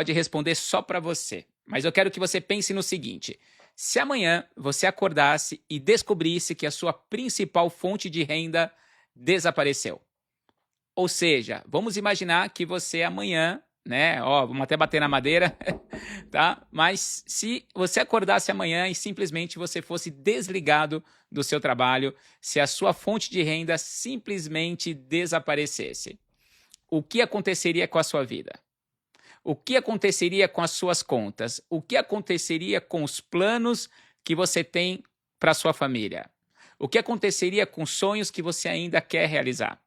pode responder só para você, mas eu quero que você pense no seguinte: se amanhã você acordasse e descobrisse que a sua principal fonte de renda desapareceu. Ou seja, vamos imaginar que você amanhã, né? Ó, vamos até bater na madeira, tá? Mas se você acordasse amanhã e simplesmente você fosse desligado do seu trabalho, se a sua fonte de renda simplesmente desaparecesse, o que aconteceria com a sua vida? O que aconteceria com as suas contas? O que aconteceria com os planos que você tem para sua família? O que aconteceria com os sonhos que você ainda quer realizar?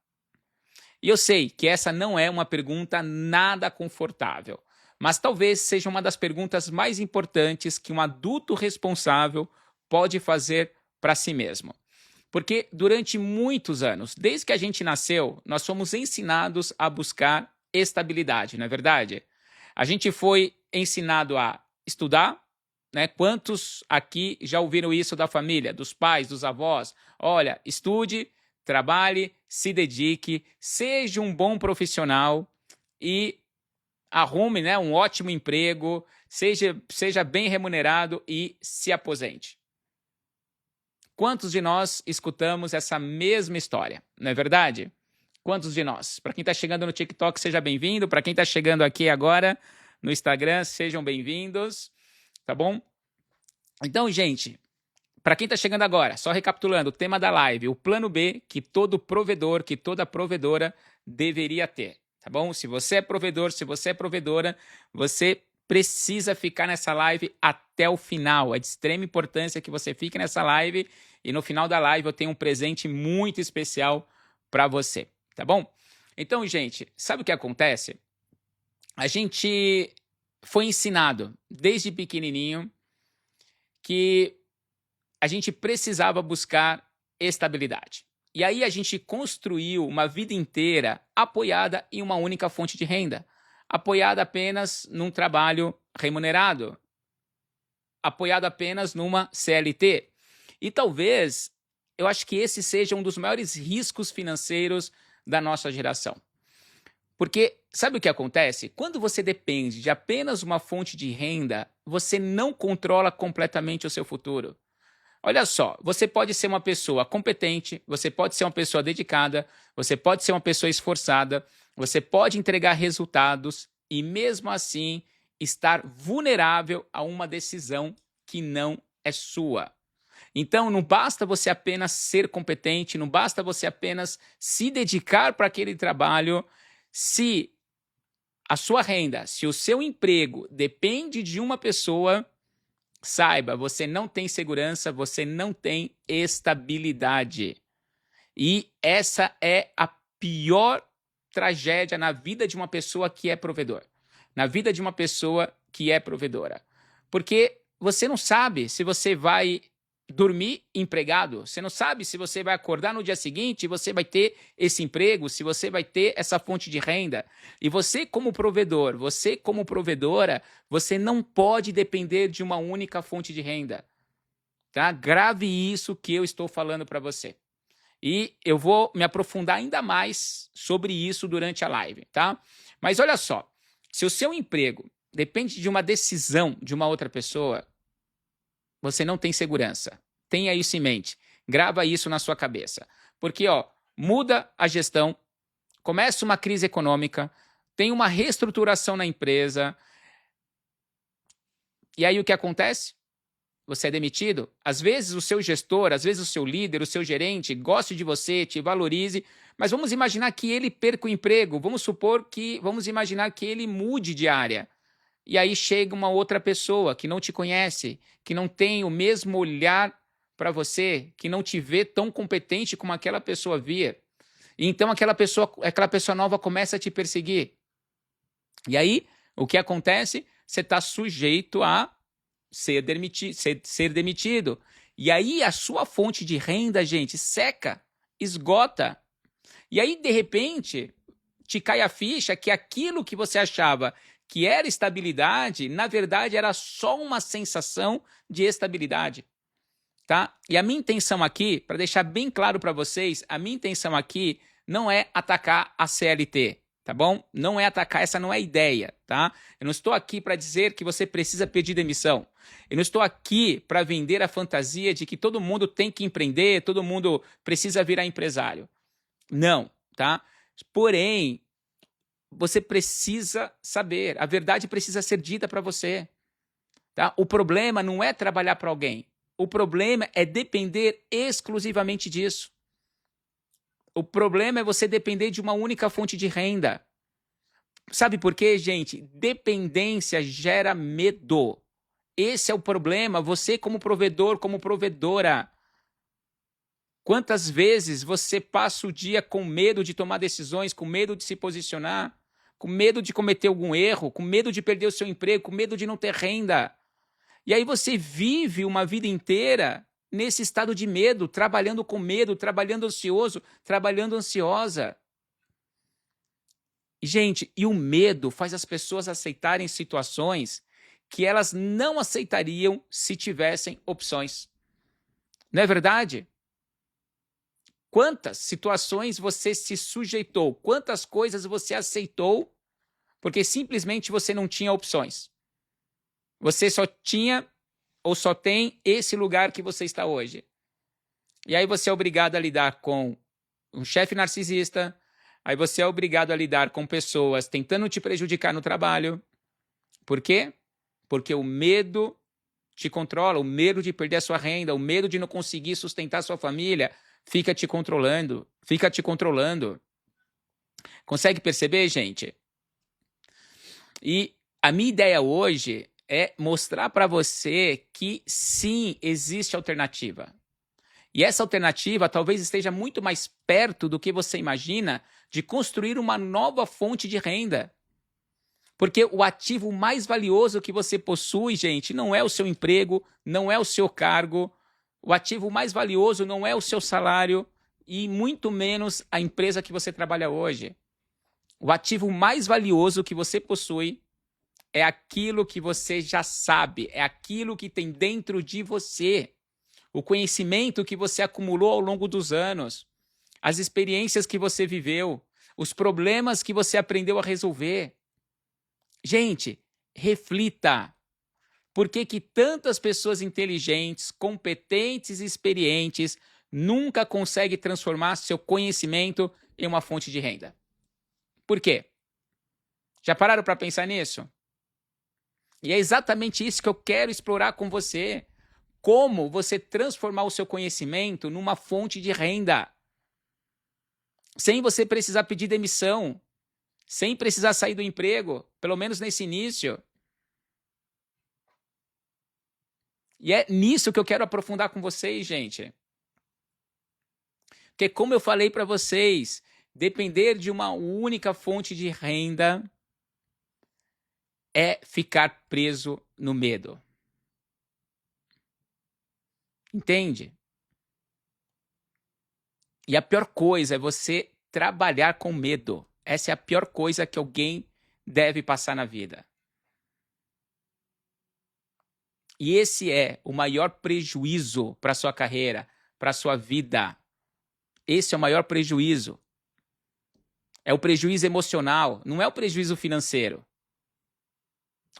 E eu sei que essa não é uma pergunta nada confortável, mas talvez seja uma das perguntas mais importantes que um adulto responsável pode fazer para si mesmo. Porque durante muitos anos, desde que a gente nasceu, nós somos ensinados a buscar estabilidade, não é verdade? A gente foi ensinado a estudar, né? Quantos aqui já ouviram isso da família, dos pais, dos avós? Olha, estude, trabalhe, se dedique, seja um bom profissional e arrume, né, um ótimo emprego, seja bem remunerado e se aposente. Quantos de nós escutamos essa mesma história, não é verdade? Quantos de nós? Para quem está chegando no TikTok, seja bem-vindo. Para quem está chegando aqui agora no Instagram, sejam bem-vindos, tá bom? Então, gente, para quem está chegando agora, só recapitulando, o tema da live, o plano B que todo provedor, que toda provedora deveria ter, tá bom? Se você é provedor, se você é provedora, você precisa ficar nessa live até o final. É de extrema importância que você fique nessa live e no final da live eu tenho um presente muito especial para você, tá bom? Então, gente, sabe o que acontece? A gente foi ensinado desde pequenininho que a gente precisava buscar estabilidade. E aí a gente construiu uma vida inteira apoiada em uma única fonte de renda, apoiada apenas num trabalho remunerado, apoiado apenas numa CLT. E talvez, eu acho que esse seja um dos maiores riscos financeiros da nossa geração. Porque sabe o que acontece? Quando você depende de apenas uma fonte de renda, você não controla completamente o seu futuro. Olha só, você pode ser uma pessoa competente, você pode ser uma pessoa dedicada, você pode ser uma pessoa esforçada, você pode entregar resultados e mesmo assim estar vulnerável a uma decisão que não é sua. Então, não basta você apenas ser competente, não basta você apenas se dedicar para aquele trabalho, se a sua renda, se o seu emprego depende de uma pessoa, saiba, você não tem segurança, você não tem estabilidade. E essa é a pior tragédia na vida de uma pessoa que é provedor. Na vida de uma pessoa que é provedora. Porque você não sabe se você vai dormir empregado, você não sabe se você vai acordar no dia seguinte e você vai ter esse emprego, se você vai ter essa fonte de renda. E você como provedor, você como provedora, você não pode depender de uma única fonte de renda. Tá? Grave isso que eu estou falando para você. E eu vou me aprofundar ainda mais sobre isso durante a live, tá? Mas olha só, se o seu emprego depende de uma decisão de uma outra pessoa, você não tem segurança. Tenha isso em mente. Grava isso na sua cabeça. Porque, ó, muda a gestão, começa uma crise econômica, tem uma reestruturação na empresa. E aí o que acontece? Você é demitido? Às vezes o seu gestor, às vezes o seu líder, o seu gerente goste de você, te valorize, mas vamos imaginar que ele perca o emprego. Vamos imaginar que ele mude de área. E aí chega uma outra pessoa que não te conhece, que não tem o mesmo olhar para você, que não te vê tão competente como aquela pessoa via. E então aquela pessoa nova começa a te perseguir. E aí, o que acontece? Você está sujeito a ser demitido. E aí a sua fonte de renda, gente, seca, esgota. E aí, de repente, te cai a ficha que aquilo que você achava que era estabilidade, na verdade era só uma sensação de estabilidade, tá? E a minha intenção aqui, para deixar bem claro para vocês, a minha intenção aqui não é atacar a CLT, tá bom? Não é atacar, essa não é a ideia, tá? Eu não estou aqui para dizer que você precisa pedir demissão. Eu não estou aqui para vender a fantasia de que todo mundo tem que empreender, todo mundo precisa virar empresário. Não, tá? Porém, você precisa saber, a verdade precisa ser dita para você, tá? O problema não é trabalhar para alguém. O problema é depender exclusivamente disso. O problema é você depender de uma única fonte de renda. Sabe por quê, gente? Dependência gera medo. Esse é o problema. Você, como provedor, como provedora. Quantas vezes você passa o dia com medo de tomar decisões, com medo de se posicionar, com medo de cometer algum erro, com medo de perder o seu emprego, com medo de não ter renda? E aí você vive uma vida inteira nesse estado de medo, trabalhando com medo, trabalhando ansioso, trabalhando ansiosa. Gente, e o medo faz as pessoas aceitarem situações que elas não aceitariam se tivessem opções. Não é verdade? Quantas situações você se sujeitou? Quantas coisas você aceitou porque simplesmente você não tinha opções? Você só tinha ou só tem esse lugar que você está hoje. E aí você é obrigado a lidar com um chefe narcisista, aí você é obrigado a lidar com pessoas tentando te prejudicar no trabalho. Por quê? Porque o medo te controla, o medo de perder a sua renda, o medo de não conseguir sustentar a sua família, fica te controlando, fica te controlando. Consegue perceber, gente? E a minha ideia hoje é mostrar para você que sim, existe alternativa. E essa alternativa talvez esteja muito mais perto do que você imagina de construir uma nova fonte de renda. Porque o ativo mais valioso que você possui, gente, não é o seu emprego, não é o seu cargo. O ativo mais valioso não é o seu salário e muito menos a empresa que você trabalha hoje. O ativo mais valioso que você possui é aquilo que você já sabe, é aquilo que tem dentro de você. O conhecimento que você acumulou ao longo dos anos, as experiências que você viveu, os problemas que você aprendeu a resolver. Gente, reflita. Por que que tantas pessoas inteligentes, competentes e experientes nunca conseguem transformar seu conhecimento em uma fonte de renda? Por quê? Já pararam para pensar nisso? E é exatamente isso que eu quero explorar com você. Como você transformar o seu conhecimento numa fonte de renda. Sem você precisar pedir demissão. Sem precisar sair do emprego. Pelo menos nesse início. E é nisso que eu quero aprofundar com vocês, gente. Porque como eu falei para vocês, depender de uma única fonte de renda é ficar preso no medo. Entende? E a pior coisa é você trabalhar com medo. Essa é a pior coisa que alguém deve passar na vida. E esse é o maior prejuízo para a sua carreira, para a sua vida. Esse é o maior prejuízo. É o prejuízo emocional, não é o prejuízo financeiro.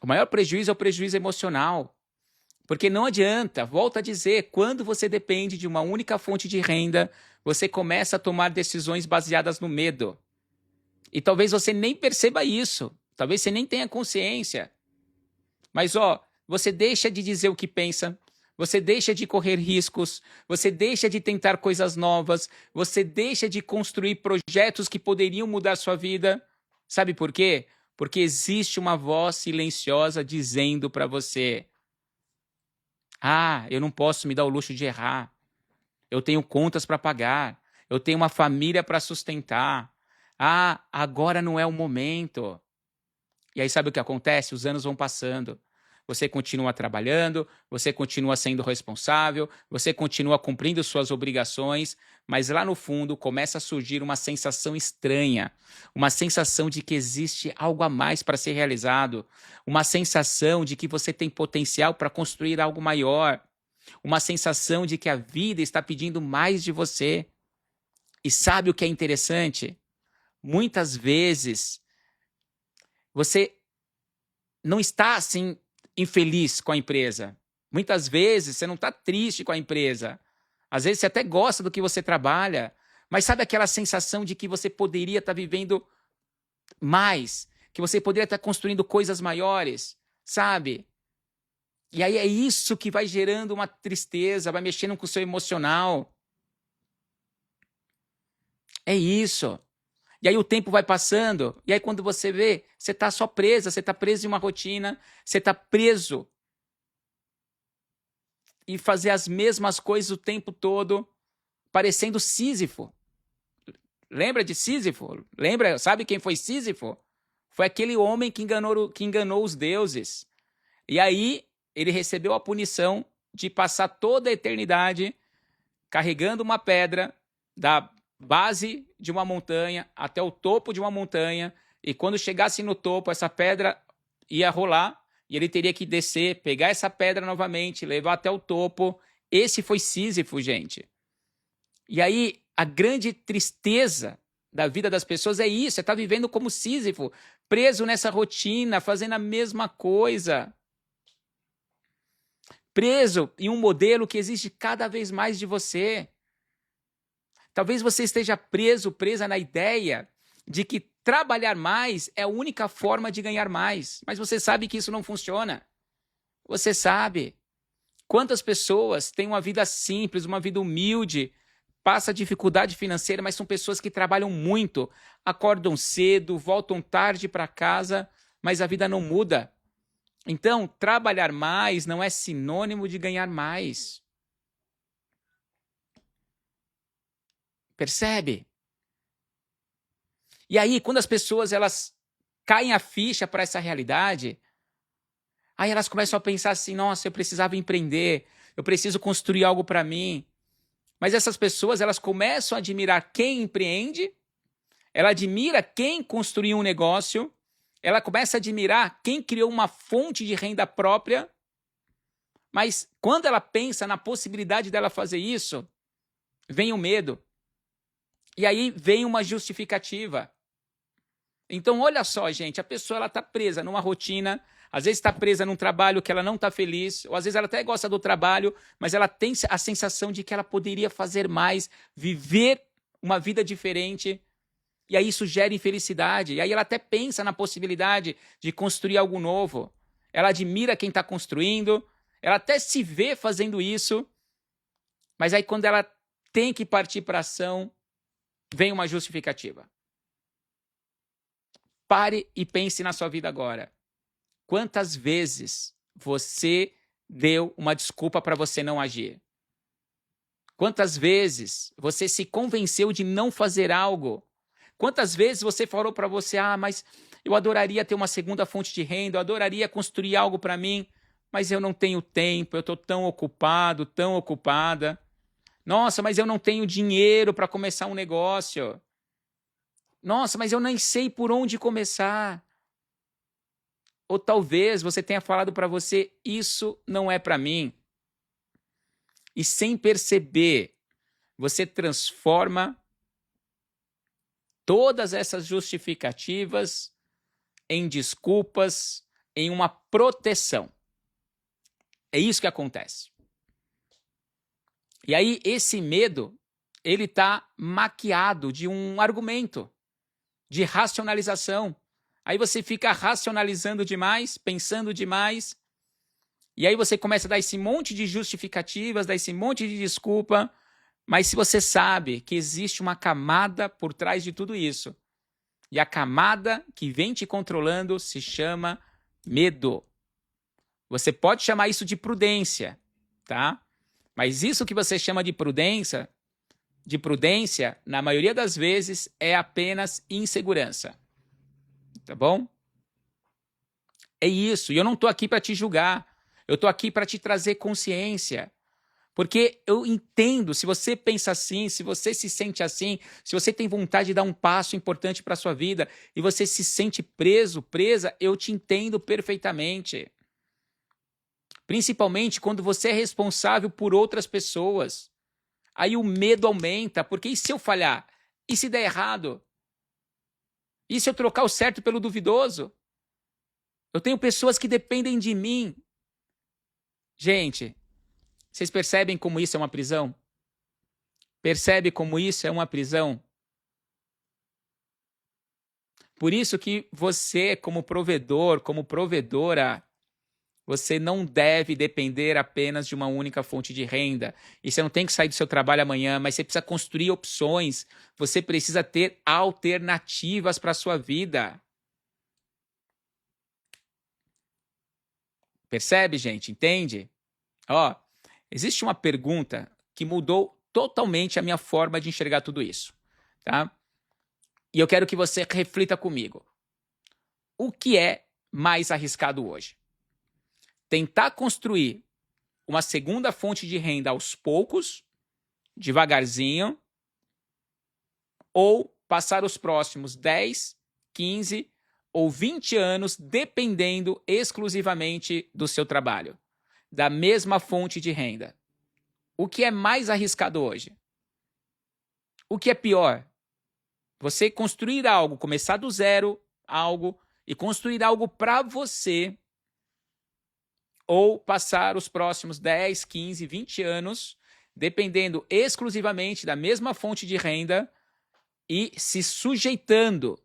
O maior prejuízo é o prejuízo emocional. Porque não adianta, volto a dizer, quando você depende de uma única fonte de renda, você começa a tomar decisões baseadas no medo. E talvez você nem perceba isso, talvez você nem tenha consciência. Mas você deixa de dizer o que pensa, você deixa de correr riscos, você deixa de tentar coisas novas, você deixa de construir projetos que poderiam mudar sua vida. Sabe por quê? Porque existe uma voz silenciosa dizendo para você: eu não posso me dar o luxo de errar. Eu tenho contas para pagar. Eu tenho uma família para sustentar. Agora não é o momento. E aí sabe o que acontece? Os anos vão passando. Você continua trabalhando, você continua sendo responsável, você continua cumprindo suas obrigações, mas lá no fundo começa a surgir uma sensação estranha, uma sensação de que existe algo a mais para ser realizado, uma sensação de que você tem potencial para construir algo maior, uma sensação de que a vida está pedindo mais de você. E sabe o que é interessante? muitas vezes você não está assim infeliz com a empresa. Muitas vezes você não está triste com a empresa. Às vezes você até gosta do que você trabalha, mas sabe aquela sensação de que você poderia estar vivendo mais, que você poderia estar construindo coisas maiores, sabe? E aí é isso que vai gerando uma tristeza, vai mexendo com o seu emocional. É isso. E aí o tempo vai passando, e aí quando você vê, você está só presa, você está preso em uma rotina, você está preso e fazer as mesmas coisas o tempo todo, parecendo Sísifo. Lembra de Sísifo? Lembra? Sabe quem foi Sísifo? Foi aquele homem que enganou os deuses. E aí ele recebeu a punição de passar toda a eternidade carregando uma pedra da base de uma montanha até o topo de uma montanha. E quando chegasse no topo, essa pedra ia rolar e ele teria que descer, pegar essa pedra novamente, levar até o topo. Esse foi Sísifo, gente. E aí, a grande tristeza da vida das pessoas é isso, é estar vivendo como Sísifo, preso nessa rotina, fazendo a mesma coisa. Preso em um modelo que exige cada vez mais de você. Talvez você esteja presa na ideia de que trabalhar mais é a única forma de ganhar mais. Mas você sabe que isso não funciona. Você sabe. Quantas pessoas têm uma vida simples, uma vida humilde, passa dificuldade financeira, mas são pessoas que trabalham muito, acordam cedo, voltam tarde para casa, mas a vida não muda. Então, trabalhar mais não é sinônimo de ganhar mais. Percebe? E aí, quando as pessoas elas caem a ficha para essa realidade, aí elas começam a pensar assim, nossa, eu precisava empreender, eu preciso construir algo para mim. Mas essas pessoas, elas começam a admirar quem empreende, ela admira quem construiu um negócio, ela começa a admirar quem criou uma fonte de renda própria, mas quando ela pensa na possibilidade dela fazer isso, vem o medo. E aí vem uma justificativa. Então, olha só, gente, a pessoa ela está presa numa rotina, às vezes está presa num trabalho que ela não está feliz, ou às vezes ela até gosta do trabalho, mas ela tem a sensação de que ela poderia fazer mais, viver uma vida diferente, e aí isso gera infelicidade. E aí ela até pensa na possibilidade de construir algo novo. Ela admira quem está construindo, ela até se vê fazendo isso, mas aí quando ela tem que partir para ação, vem uma justificativa. Pare e pense na sua vida agora. Quantas vezes você deu uma desculpa para você não agir? Quantas vezes você se convenceu de não fazer algo? Quantas vezes você falou para você, mas eu adoraria ter uma segunda fonte de renda, eu adoraria construir algo para mim, mas eu não tenho tempo, eu estou tão ocupado, tão ocupada. Nossa, mas eu não tenho dinheiro para começar um negócio. Nossa, mas eu nem sei por onde começar. Ou talvez você tenha falado para você, isso não é para mim. E sem perceber, você transforma todas essas justificativas em desculpas, em uma proteção. É isso que acontece. E aí esse medo, ele está maquiado de um argumento, de racionalização. Aí você fica racionalizando demais, pensando demais, e aí você começa a dar esse monte de justificativas, dar esse monte de desculpa, mas se você sabe que existe uma camada por trás de tudo isso, e a camada que vem te controlando se chama medo. Você pode chamar isso de prudência, tá? Mas isso que você chama de prudência, na maioria das vezes, é apenas insegurança. Tá bom? É isso. E eu não estou aqui para te julgar. Eu estou aqui para te trazer consciência. Porque eu entendo, se você pensa assim, se você se sente assim, se você tem vontade de dar um passo importante para a sua vida e você se sente preso, presa, eu te entendo perfeitamente. Principalmente quando você é responsável por outras pessoas. Aí o medo aumenta, porque e se eu falhar? E se der errado? E se eu trocar o certo pelo duvidoso? Eu tenho pessoas que dependem de mim. Gente, vocês percebem como isso é uma prisão? Percebe como isso é uma prisão? Por isso que você, como provedor, como provedora, você não deve depender apenas de uma única fonte de renda. E você não tem que sair do seu trabalho amanhã, mas você precisa construir opções. Você precisa ter alternativas para a sua vida. Percebe, gente? Entende? Ó, existe uma pergunta que mudou totalmente a minha forma de enxergar tudo isso, tá? E eu quero que você reflita comigo. O que é mais arriscado hoje? Tentar construir uma segunda fonte de renda aos poucos, devagarzinho, ou passar os próximos 10, 15 ou 20 anos dependendo exclusivamente do seu trabalho, da mesma fonte de renda. O que é mais arriscado hoje? O que é pior? Você construir algo, começar do zero algo e construir algo para você, ou passar os próximos 10, 15, 20 anos dependendo exclusivamente da mesma fonte de renda e se sujeitando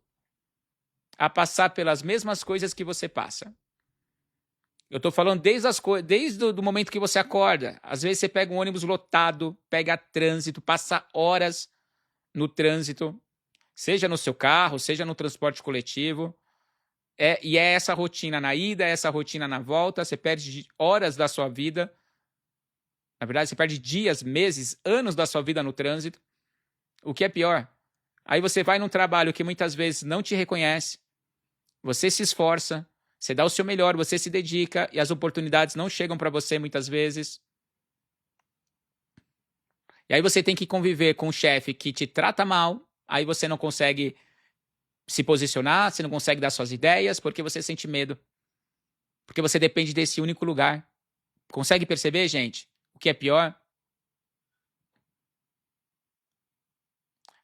a passar pelas mesmas coisas que você passa. Eu estou falando desde o momento que você acorda. Às vezes você pega um ônibus lotado, pega trânsito, passa horas no trânsito, seja no seu carro, seja no transporte coletivo. E é essa rotina na ida, é essa rotina na volta. Você perde horas da sua vida. Na verdade, você perde dias, meses, anos da sua vida no trânsito. O que é pior? Aí você vai num trabalho que muitas vezes não te reconhece. Você se esforça, você dá o seu melhor, você se dedica e as oportunidades não chegam para você muitas vezes. E aí você tem que conviver com um chefe que te trata mal, aí você não consegue se posicionar, você não consegue dar suas ideias, porque você sente medo. Porque você depende desse único lugar. Consegue perceber, gente? O que é pior?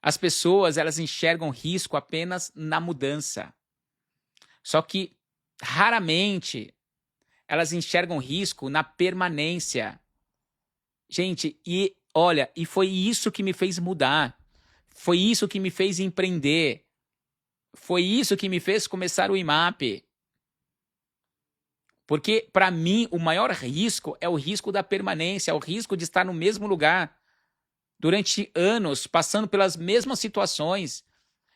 As pessoas, elas enxergam risco apenas na mudança. Só que, raramente, elas enxergam risco na permanência. Gente, e olha, e foi isso que me fez mudar. Foi isso que me fez empreender. Foi isso que me fez começar o IMAP. Porque, para mim, o maior risco é o risco da permanência, é o risco de estar no mesmo lugar durante anos, passando pelas mesmas situações,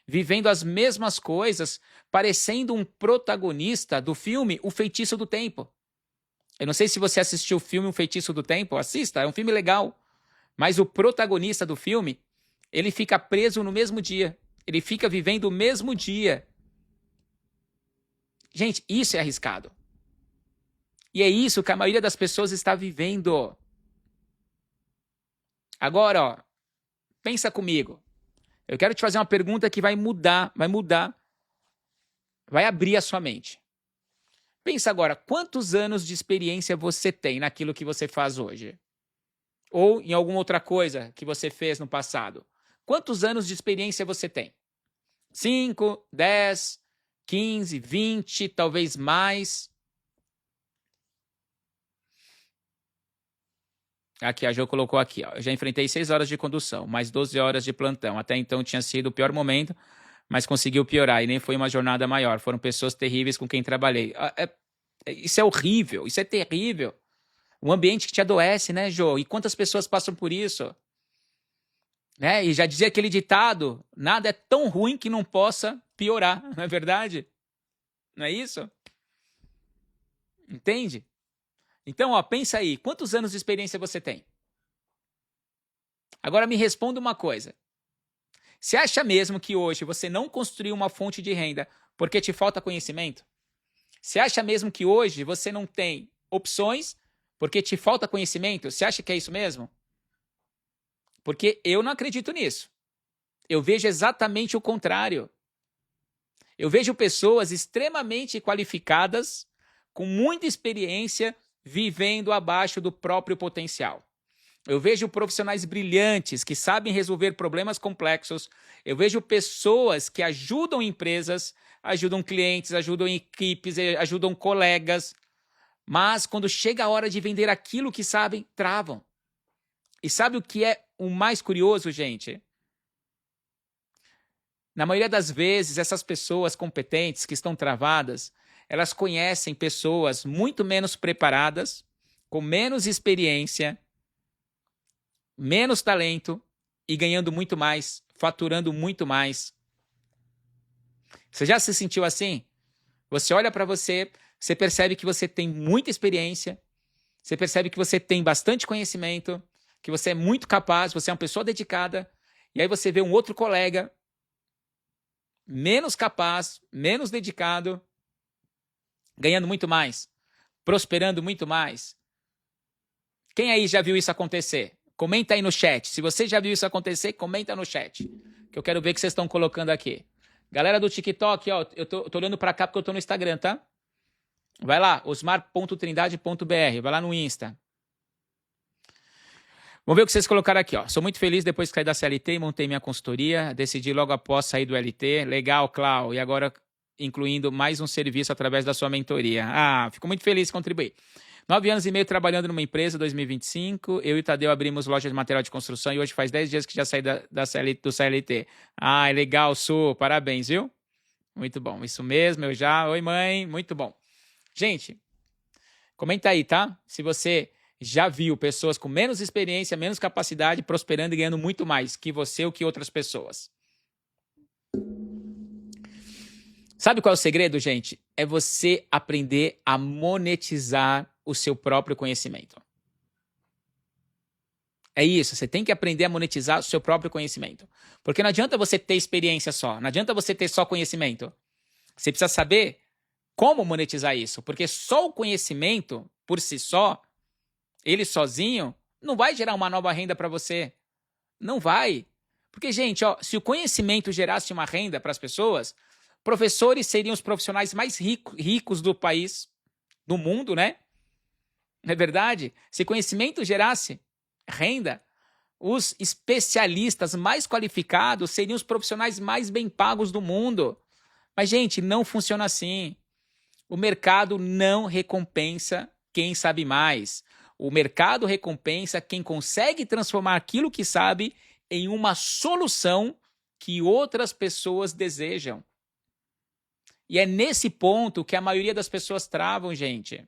vivendo as mesmas coisas, parecendo um protagonista do filme O Feitiço do Tempo. Eu não sei se você assistiu o filme O Feitiço do Tempo, assista, é um filme legal. Mas o protagonista do filme, ele fica preso no mesmo dia. Ele fica vivendo o mesmo dia. Gente, isso é arriscado. E é isso que a maioria das pessoas está vivendo. Agora, ó, pensa comigo. Eu quero te fazer uma pergunta que vai mudar, vai abrir a sua mente. Pensa agora, quantos anos de experiência você tem naquilo que você faz hoje? Ou em alguma outra coisa que você fez no passado? Quantos anos de experiência você tem? 5, 10, 15, 20, talvez mais? Aqui, a Jo colocou aqui, ó. Eu já enfrentei 6 horas de condução, mais 12 horas de plantão. Até então tinha sido o pior momento, mas conseguiu piorar e nem foi uma jornada maior. Foram pessoas terríveis com quem trabalhei. Isso é horrível, isso é terrível. Um ambiente que te adoece, né, Jo? E quantas pessoas passam por isso? Né? E já dizia aquele ditado, nada é tão ruim que não possa piorar, não é verdade? Não é isso? Entende? Então, ó, pensa aí, quantos anos de experiência você tem? Agora me responda uma coisa. Você acha mesmo que hoje você não construiu uma fonte de renda porque te falta conhecimento? Você acha mesmo que hoje você não tem opções porque te falta conhecimento? Você acha que é isso mesmo? Porque eu não acredito nisso. Eu vejo exatamente o contrário. Eu vejo pessoas extremamente qualificadas, com muita experiência, vivendo abaixo do próprio potencial. Eu vejo profissionais brilhantes que sabem resolver problemas complexos. Eu vejo pessoas que ajudam empresas, ajudam clientes, ajudam equipes, ajudam colegas. Mas quando chega a hora de vender aquilo que sabem, travam. E sabe o que é o mais curioso, gente? Na maioria das vezes, essas pessoas competentes que estão travadas, elas conhecem pessoas muito menos preparadas, com menos experiência, menos talento e ganhando muito mais, faturando muito mais. Você já se sentiu assim? Você olha para você, você percebe que você tem muita experiência, você percebe que você tem bastante conhecimento, que você é muito capaz, você é uma pessoa dedicada, e aí você vê um outro colega menos capaz, menos dedicado, ganhando muito mais, prosperando muito mais. Quem aí já viu isso acontecer? Comenta aí no chat. Se você já viu isso acontecer, comenta no chat, que eu quero ver o que vocês estão colocando aqui. Galera do TikTok, ó, eu tô olhando para cá porque eu tô no Instagram, tá? Vai lá, osmar.trindade.br, vai lá no Insta. Vamos ver o que vocês colocaram aqui, ó. Sou muito feliz depois que saí da CLT e montei minha consultoria. Decidi logo após sair do LT. Legal, Clau. E agora incluindo mais um serviço através da sua mentoria. Ah, fico muito feliz em contribuir. 9 anos e meio trabalhando numa empresa, 2025. Eu e o Tadeu abrimos loja de material de construção e hoje faz 10 dias que já saí do CLT. Ah, é legal, Su. Parabéns, viu? Muito bom. Isso mesmo, eu já. Oi, mãe. Muito bom. Gente, comenta aí, tá? Se você já viu pessoas com menos experiência, menos capacidade, prosperando e ganhando muito mais que você ou que outras pessoas. Sabe qual é o segredo, gente? É você aprender a monetizar o seu próprio conhecimento. É isso, você tem que aprender a monetizar o seu próprio conhecimento. Porque não adianta você ter experiência só, não adianta você ter só conhecimento. Você precisa saber como monetizar isso, porque só o conhecimento, por si só, ele sozinho, não vai gerar uma nova renda para você. Não vai. Porque, gente, ó, se o conhecimento gerasse uma renda para as pessoas, professores seriam os profissionais mais ricos do país, do mundo, né? Não é verdade? Se conhecimento gerasse renda, os especialistas mais qualificados seriam os profissionais mais bem pagos do mundo. Mas, gente, não funciona assim. O mercado não recompensa quem sabe mais. O mercado recompensa quem consegue transformar aquilo que sabe em uma solução que outras pessoas desejam. E é nesse ponto que a maioria das pessoas travam, gente.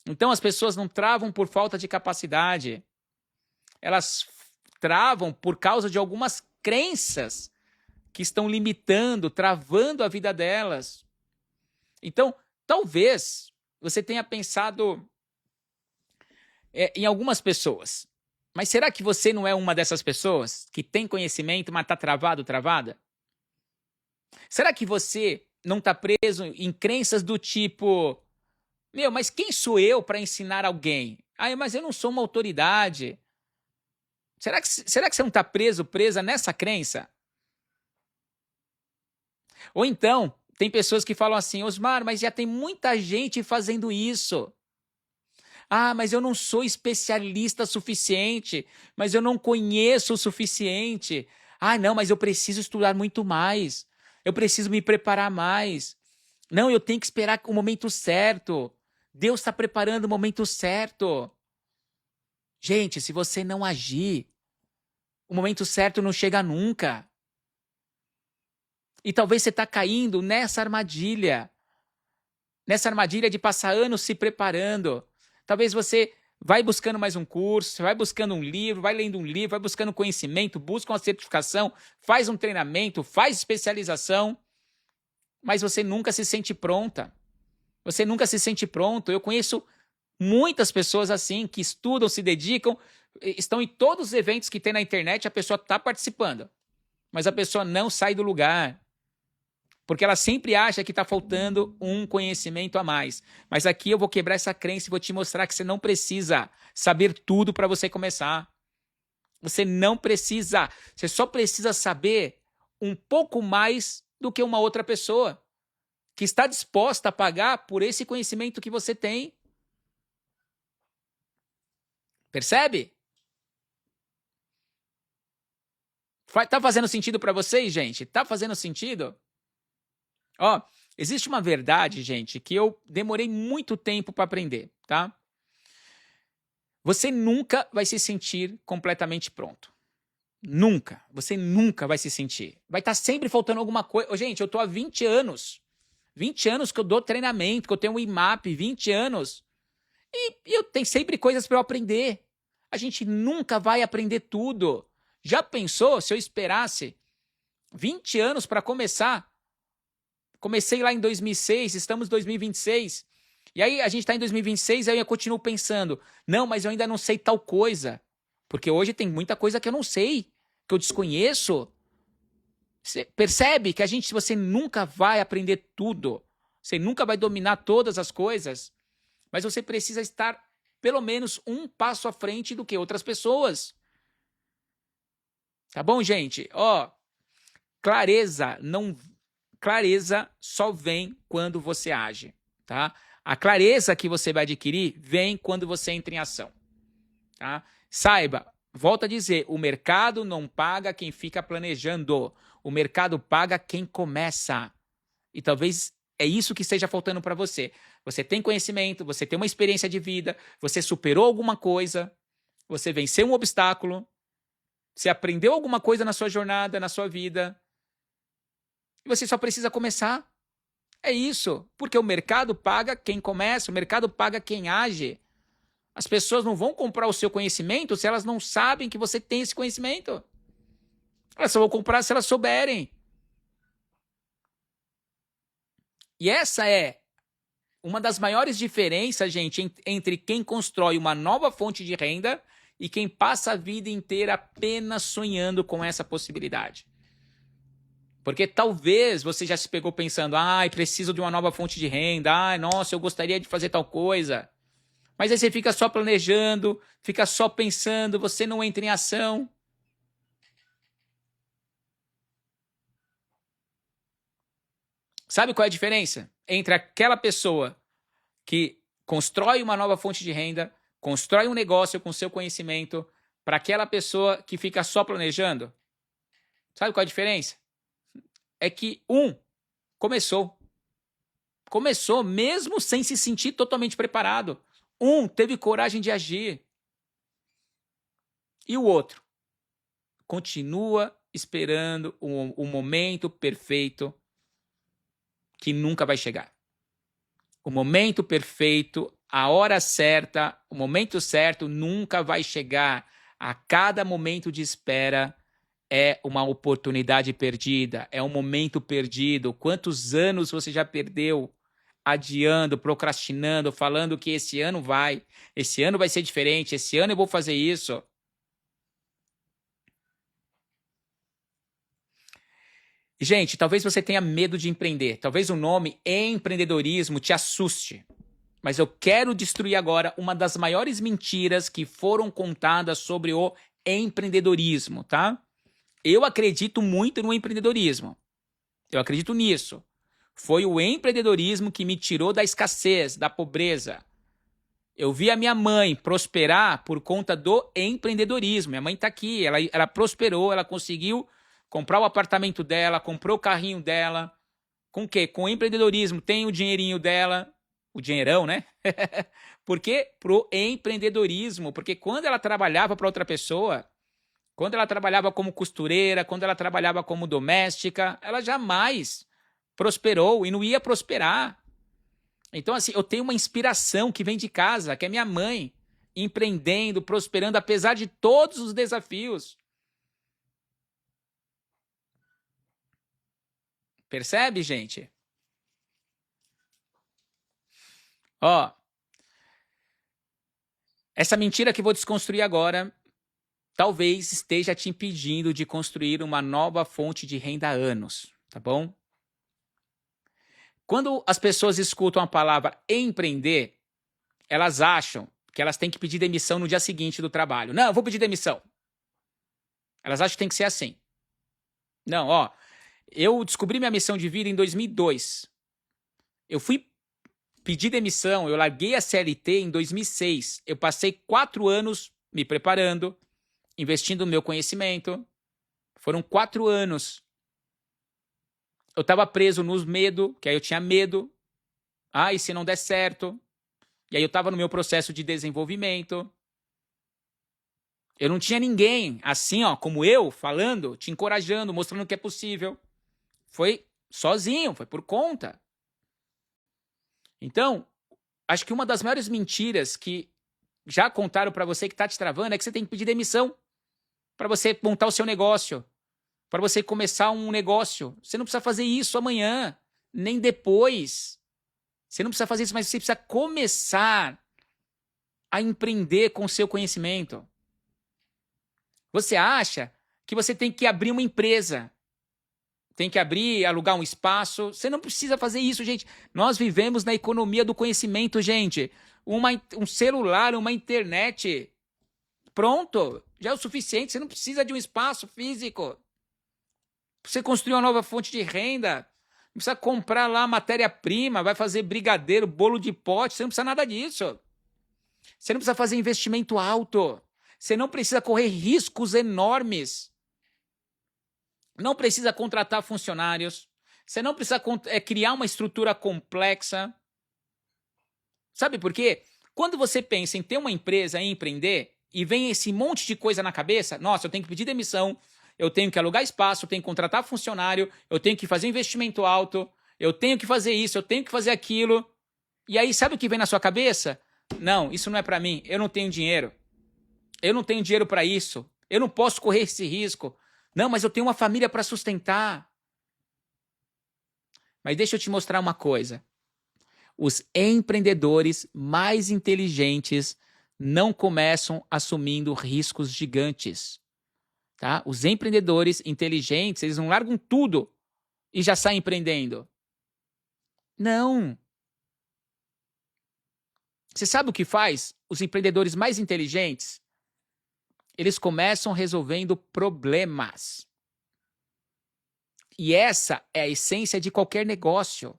Então as pessoas não travam por falta de capacidade. Elas travam por causa de algumas crenças que estão limitando, travando a vida delas. Então, talvez você tenha pensado em algumas pessoas. Mas será que você não é uma dessas pessoas que tem conhecimento, mas está travado, travada? Será que você não está preso em crenças do tipo: meu, mas quem sou eu para ensinar alguém? Ah, mas eu não sou uma autoridade. Será que você não está presa nessa crença? Ou então, tem pessoas que falam assim: Osmar, mas já tem muita gente fazendo isso. Ah, mas eu não sou especialista suficiente, mas eu não conheço o suficiente. Ah, não, mas eu preciso estudar muito mais. Eu preciso me preparar mais. Não, eu tenho que esperar o momento certo. Deus está preparando o momento certo. Gente, se você não agir, o momento certo não chega nunca. E talvez você está caindo nessa armadilha de passar anos se preparando. Talvez você vai buscando mais um curso, vai buscando um livro, vai lendo um livro, vai buscando conhecimento, busca uma certificação, faz um treinamento, faz especialização, mas você nunca se sente pronta. Você nunca se sente pronto. Eu conheço muitas pessoas assim, que estudam, se dedicam, estão em todos os eventos que tem na internet, a pessoa está participando, mas a pessoa não sai do lugar. Porque ela sempre acha que está faltando um conhecimento a mais. Mas aqui eu vou quebrar essa crença e vou te mostrar que você não precisa saber tudo para você começar. Você não precisa. Você só precisa saber um pouco mais do que uma outra pessoa que está disposta a pagar por esse conhecimento que você tem. Percebe? Tá fazendo sentido para vocês, gente? Tá fazendo sentido? Ó, existe uma verdade, gente, que eu demorei muito tempo para aprender, tá? Você nunca vai se sentir completamente pronto. Nunca. Você nunca vai se sentir. Vai estar sempre faltando alguma coisa. Gente, eu tô há 20 anos. 20 anos que eu dou treinamento, que eu tenho um IMAP, 20 anos. E eu tenho sempre coisas para eu aprender. A gente nunca vai aprender tudo. Já pensou se eu esperasse 20 anos para começar? Comecei lá em 2006, estamos em 2026. E aí a gente está em 2026, aí eu continuo pensando, não, mas eu ainda não sei tal coisa. Porque hoje tem muita coisa que eu não sei, que eu desconheço. Você percebe que você nunca vai aprender tudo. Você nunca vai dominar todas as coisas. Mas você precisa estar pelo menos um passo à frente do que outras pessoas. Tá bom, gente? Ó, clareza só vem quando você age, tá? A clareza que você vai adquirir vem quando você entra em ação, tá? Saiba, volto a dizer, o mercado não paga quem fica planejando. O mercado paga quem começa. E talvez é isso que esteja faltando para você. Você tem conhecimento, você tem uma experiência de vida, você superou alguma coisa, você venceu um obstáculo, você aprendeu alguma coisa na sua jornada, na sua vida, e você só precisa começar. É isso, porque o mercado paga quem começa, o mercado paga quem age. As pessoas não vão comprar o seu conhecimento se elas não sabem que você tem esse conhecimento. Elas só vão comprar se elas souberem. E essa é uma das maiores diferenças, gente, entre quem constrói uma nova fonte de renda e quem passa a vida inteira apenas sonhando com essa possibilidade. Porque talvez você já se pegou pensando, preciso de uma nova fonte de renda, nossa, eu gostaria de fazer tal coisa. Mas aí você fica só planejando, fica só pensando, você não entra em ação. Sabe qual é a diferença entre aquela pessoa que constrói uma nova fonte de renda, constrói um negócio com seu conhecimento, para aquela pessoa que fica só planejando? Sabe qual é a diferença? É que começou. Começou mesmo sem se sentir totalmente preparado. Teve coragem de agir. E o outro continua esperando o momento perfeito que nunca vai chegar. O momento perfeito, a hora certa, o momento certo nunca vai chegar. A cada momento de espera é uma oportunidade perdida, é um momento perdido. Quantos anos você já perdeu adiando, procrastinando, falando que esse ano vai ser diferente, esse ano eu vou fazer isso. Gente, talvez você tenha medo de empreender, talvez o nome empreendedorismo te assuste. Mas eu quero destruir agora uma das maiores mentiras que foram contadas sobre o empreendedorismo, tá? Eu acredito muito no empreendedorismo. Eu acredito nisso. Foi o empreendedorismo que me tirou da escassez, da pobreza. Eu vi a minha mãe prosperar por conta do empreendedorismo. Minha mãe está aqui, ela prosperou, ela conseguiu comprar o apartamento dela, comprou o carrinho dela. Com o quê? Com o empreendedorismo. Tem o dinheirinho dela, o dinheirão, né? Por quê? Pro empreendedorismo. Porque quando ela trabalhava para outra pessoa, quando ela trabalhava como costureira, quando ela trabalhava como doméstica, ela jamais prosperou e não ia prosperar. Então, assim, eu tenho uma inspiração que vem de casa, que é minha mãe, empreendendo, prosperando, apesar de todos os desafios. Percebe, gente? Ó, essa mentira que eu vou desconstruir agora talvez esteja te impedindo de construir uma nova fonte de renda há anos, tá bom? Quando as pessoas escutam a palavra empreender, elas acham que elas têm que pedir demissão no dia seguinte do trabalho. Não, eu vou pedir demissão. Elas acham que tem que ser assim. Não, ó, eu descobri minha missão de vida em 2002. Eu fui pedir demissão, eu larguei a CLT em 2006. Eu passei 4 anos me preparando, investindo no meu conhecimento, Foram 4 anos. Eu estava preso nos medo, que aí eu tinha medo. Ah, e se não der certo? E aí eu estava no meu processo de desenvolvimento. Eu não tinha ninguém assim, ó, como eu, falando, te encorajando, mostrando que é possível. Foi sozinho, foi por conta. Então, acho que uma das maiores mentiras que já contaram para você que está te travando é que você tem que pedir demissão para você montar o seu negócio, para você começar um negócio. Você não precisa fazer isso amanhã, nem depois. Você não precisa fazer isso, mas você precisa começar a empreender com o seu conhecimento. Você acha que você tem que abrir uma empresa, tem que abrir, alugar um espaço. Você não precisa fazer isso, gente. Nós vivemos na economia do conhecimento, gente. Um celular, uma internet, pronto, já é o suficiente. Você não precisa de um espaço físico. Você construir uma nova fonte de renda, não precisa comprar lá matéria-prima, vai fazer brigadeiro, bolo de pote, você não precisa nada disso. Você não precisa fazer investimento alto. Você não precisa correr riscos enormes. Não precisa contratar funcionários. Você não precisa criar uma estrutura complexa. Sabe por quê? Quando você pensa em ter uma empresa, em empreender, e vem esse monte de coisa na cabeça, nossa, eu tenho que pedir demissão, eu tenho que alugar espaço, eu tenho que contratar funcionário, eu tenho que fazer investimento alto, eu tenho que fazer isso, eu tenho que fazer aquilo. E aí, sabe o que vem na sua cabeça? Não, isso não é para mim, eu não tenho dinheiro. Eu não tenho dinheiro para isso. Eu não posso correr esse risco. Não, mas eu tenho uma família para sustentar. Mas deixa eu te mostrar uma coisa. Os empreendedores mais inteligentes não começam assumindo riscos gigantes. Tá? Os empreendedores inteligentes, eles não largam tudo e já saem empreendendo. Não. Você sabe o que faz os empreendedores mais inteligentes? Eles começam resolvendo problemas. E essa é a essência de qualquer negócio.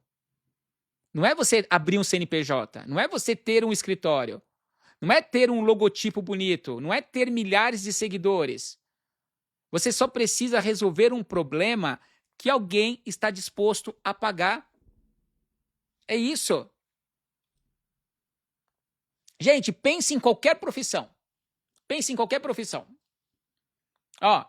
Não é você abrir um CNPJ, não é você ter um escritório, não é ter um logotipo bonito, não é ter milhares de seguidores. Você só precisa resolver um problema que alguém está disposto a pagar. É isso. Gente, pense em qualquer profissão. Pense em qualquer profissão. Ó,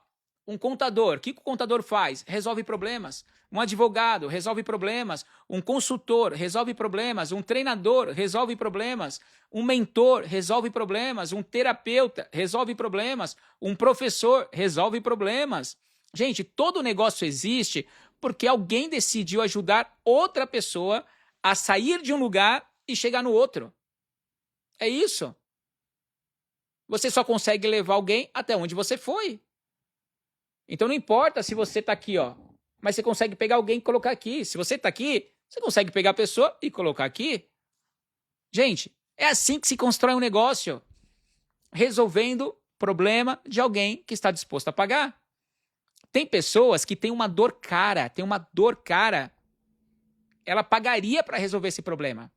um contador, o que o contador faz? Resolve problemas. Um advogado resolve problemas. Um consultor resolve problemas. Um treinador resolve problemas. Um mentor resolve problemas. Um terapeuta resolve problemas. Um professor resolve problemas. Gente, todo negócio existe porque alguém decidiu ajudar outra pessoa a sair de um lugar e chegar no outro. É isso. Você só consegue levar alguém até onde você foi. Então não importa se você está aqui, ó, mas você consegue pegar alguém e colocar aqui. Se você está aqui, você consegue pegar a pessoa e colocar aqui. Gente, é assim que se constrói um negócio. Resolvendo problema de alguém que está disposto a pagar. Tem pessoas que têm uma dor cara, ela pagaria para resolver esse problema.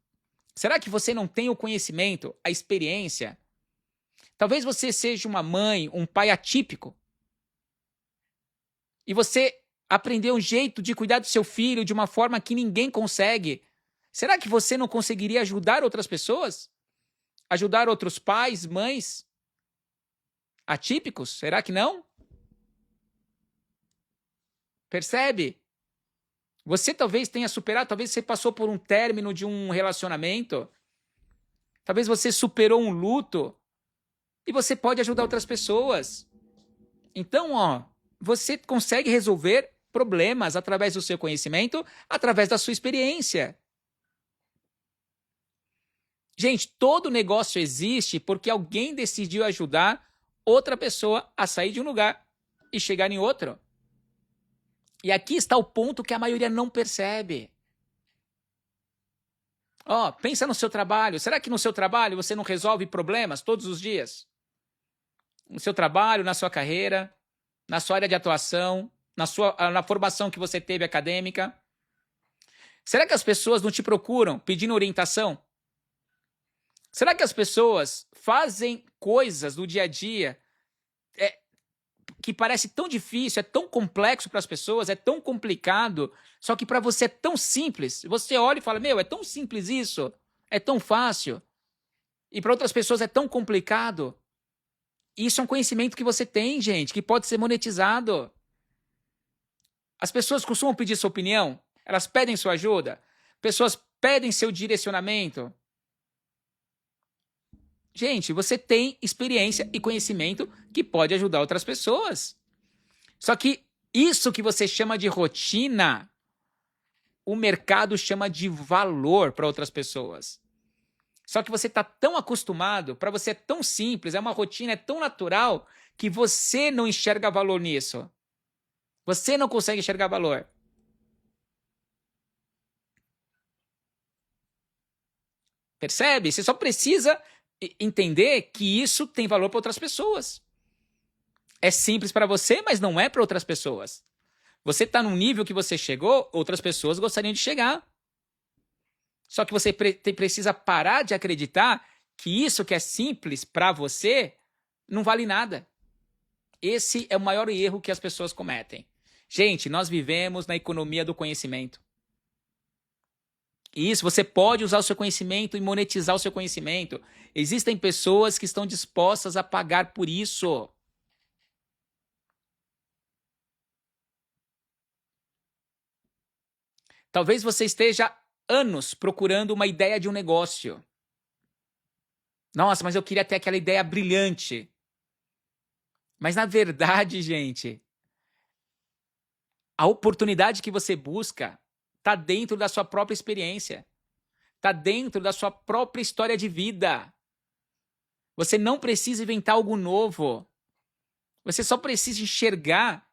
Será que você não tem o conhecimento, a experiência? Talvez você seja uma mãe, um pai atípico. E você aprendeu um jeito de cuidar do seu filho de uma forma que ninguém consegue. Será que você não conseguiria ajudar outras pessoas? Ajudar outros pais, mães atípicos? Será que não? Percebe? Você talvez tenha superado, talvez você passou por um término de um relacionamento. Talvez você superou um luto. E você pode ajudar outras pessoas. Então, ó, você consegue resolver problemas através do seu conhecimento, através da sua experiência. Gente, todo negócio existe porque alguém decidiu ajudar outra pessoa a sair de um lugar e chegar em outro. E aqui está o ponto que a maioria não percebe. Ó, pensa no seu trabalho. Será que no seu trabalho você não resolve problemas todos os dias? No seu trabalho, na sua carreira, na sua área de atuação, na formação que você teve acadêmica? Será que as pessoas não te procuram pedindo orientação? Será que as pessoas fazem coisas do dia a dia que parece tão difícil, é tão complexo para as pessoas, é tão complicado, só que para você é tão simples. Você olha e fala, meu, é tão simples isso, é tão fácil. E para outras pessoas é tão complicado. Isso é um conhecimento que você tem, gente, que pode ser monetizado. As pessoas costumam pedir sua opinião, elas pedem sua ajuda, pessoas pedem seu direcionamento. Gente, você tem experiência e conhecimento que pode ajudar outras pessoas. Só que isso que você chama de rotina, o mercado chama de valor para outras pessoas. Só que você está tão acostumado, para você é tão simples, é uma rotina, é tão natural, que você não enxerga valor nisso. Você não consegue enxergar valor. Percebe? Você só precisa entender que isso tem valor para outras pessoas. É simples para você, mas não é para outras pessoas. Você está num nível que você chegou, outras pessoas gostariam de chegar. Só que você precisa parar de acreditar que isso que é simples para você não vale nada. Esse é o maior erro que as pessoas cometem. Gente, nós vivemos na economia do conhecimento. E isso, você pode usar o seu conhecimento e monetizar o seu conhecimento. Existem pessoas que estão dispostas a pagar por isso. Talvez você esteja anos procurando uma ideia de um negócio. Nossa, mas eu queria ter aquela ideia brilhante. Mas na verdade, gente, a oportunidade que você busca está dentro da sua própria experiência. Está dentro da sua própria história de vida. Você não precisa inventar algo novo. Você só precisa enxergar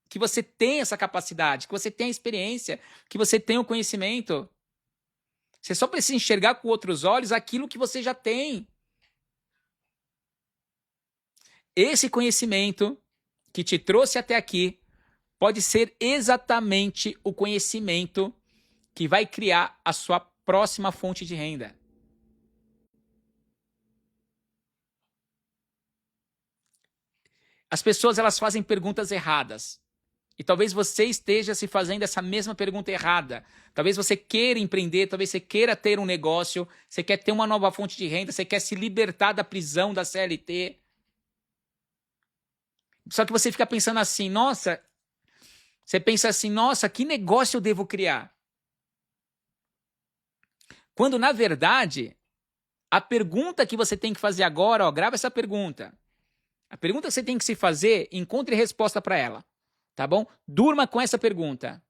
que você tem essa capacidade, que você tem a experiência, que você tem o conhecimento. Você só precisa enxergar com outros olhos aquilo que você já tem. Esse conhecimento que te trouxe até aqui pode ser exatamente o conhecimento que vai criar a sua próxima fonte de renda. As pessoas, elas fazem perguntas erradas. E talvez você esteja se fazendo essa mesma pergunta errada. Talvez você queira empreender, talvez você queira ter um negócio, você quer ter uma nova fonte de renda, você quer se libertar da prisão da CLT. Só que você fica pensando assim, nossa, você pensa assim, nossa, que negócio eu devo criar? Quando, na verdade, a pergunta que você tem que fazer agora, ó, grava essa pergunta. A pergunta que você tem que se fazer, encontre resposta para ela. Tá bom? Durma com essa pergunta.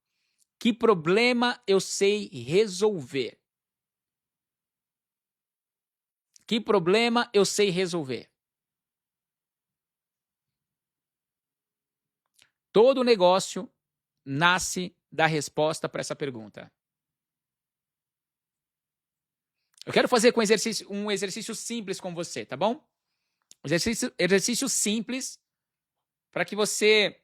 Que problema eu sei resolver? Que problema eu sei resolver? Todo negócio nasce da resposta para essa pergunta. Eu quero fazer com um exercício simples com você, tá bom? Exercício simples para que você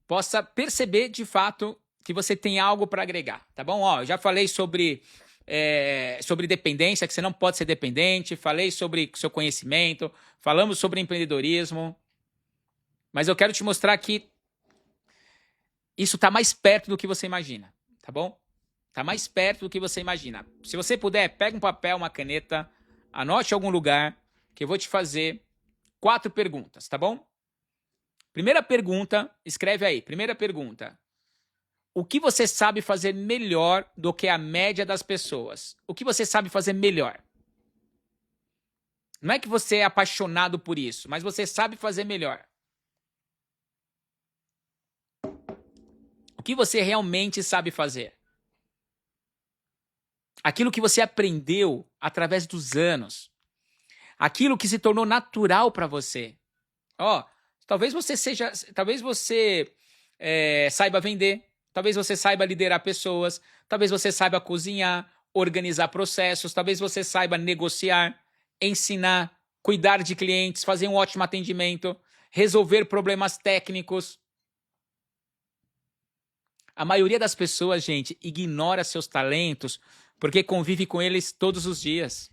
possa perceber de fato que você tem algo para agregar, tá bom? Ó, eu já falei sobre dependência, que você não pode ser dependente, falei sobre seu conhecimento, falamos sobre empreendedorismo, mas eu quero te mostrar que isso está mais perto do que você imagina, tá bom? Está mais perto do que você imagina. Se você puder, pega um papel, uma caneta, anote em algum lugar, que eu vou te fazer 4 perguntas, tá bom? Primeira pergunta, escreve aí. Primeira pergunta. O que você sabe fazer melhor do que a média das pessoas? O que você sabe fazer melhor? Não é que você é apaixonado por isso, mas você sabe fazer melhor. O que você realmente sabe fazer? Aquilo que você aprendeu através dos anos. Aquilo que se tornou natural para você. Ó, talvez você saiba vender, talvez você saiba liderar pessoas, talvez você saiba cozinhar, organizar processos, talvez você saiba negociar, ensinar, cuidar de clientes, fazer um ótimo atendimento, resolver problemas técnicos. A maioria das pessoas, gente, ignora seus talentos porque convive com eles todos os dias.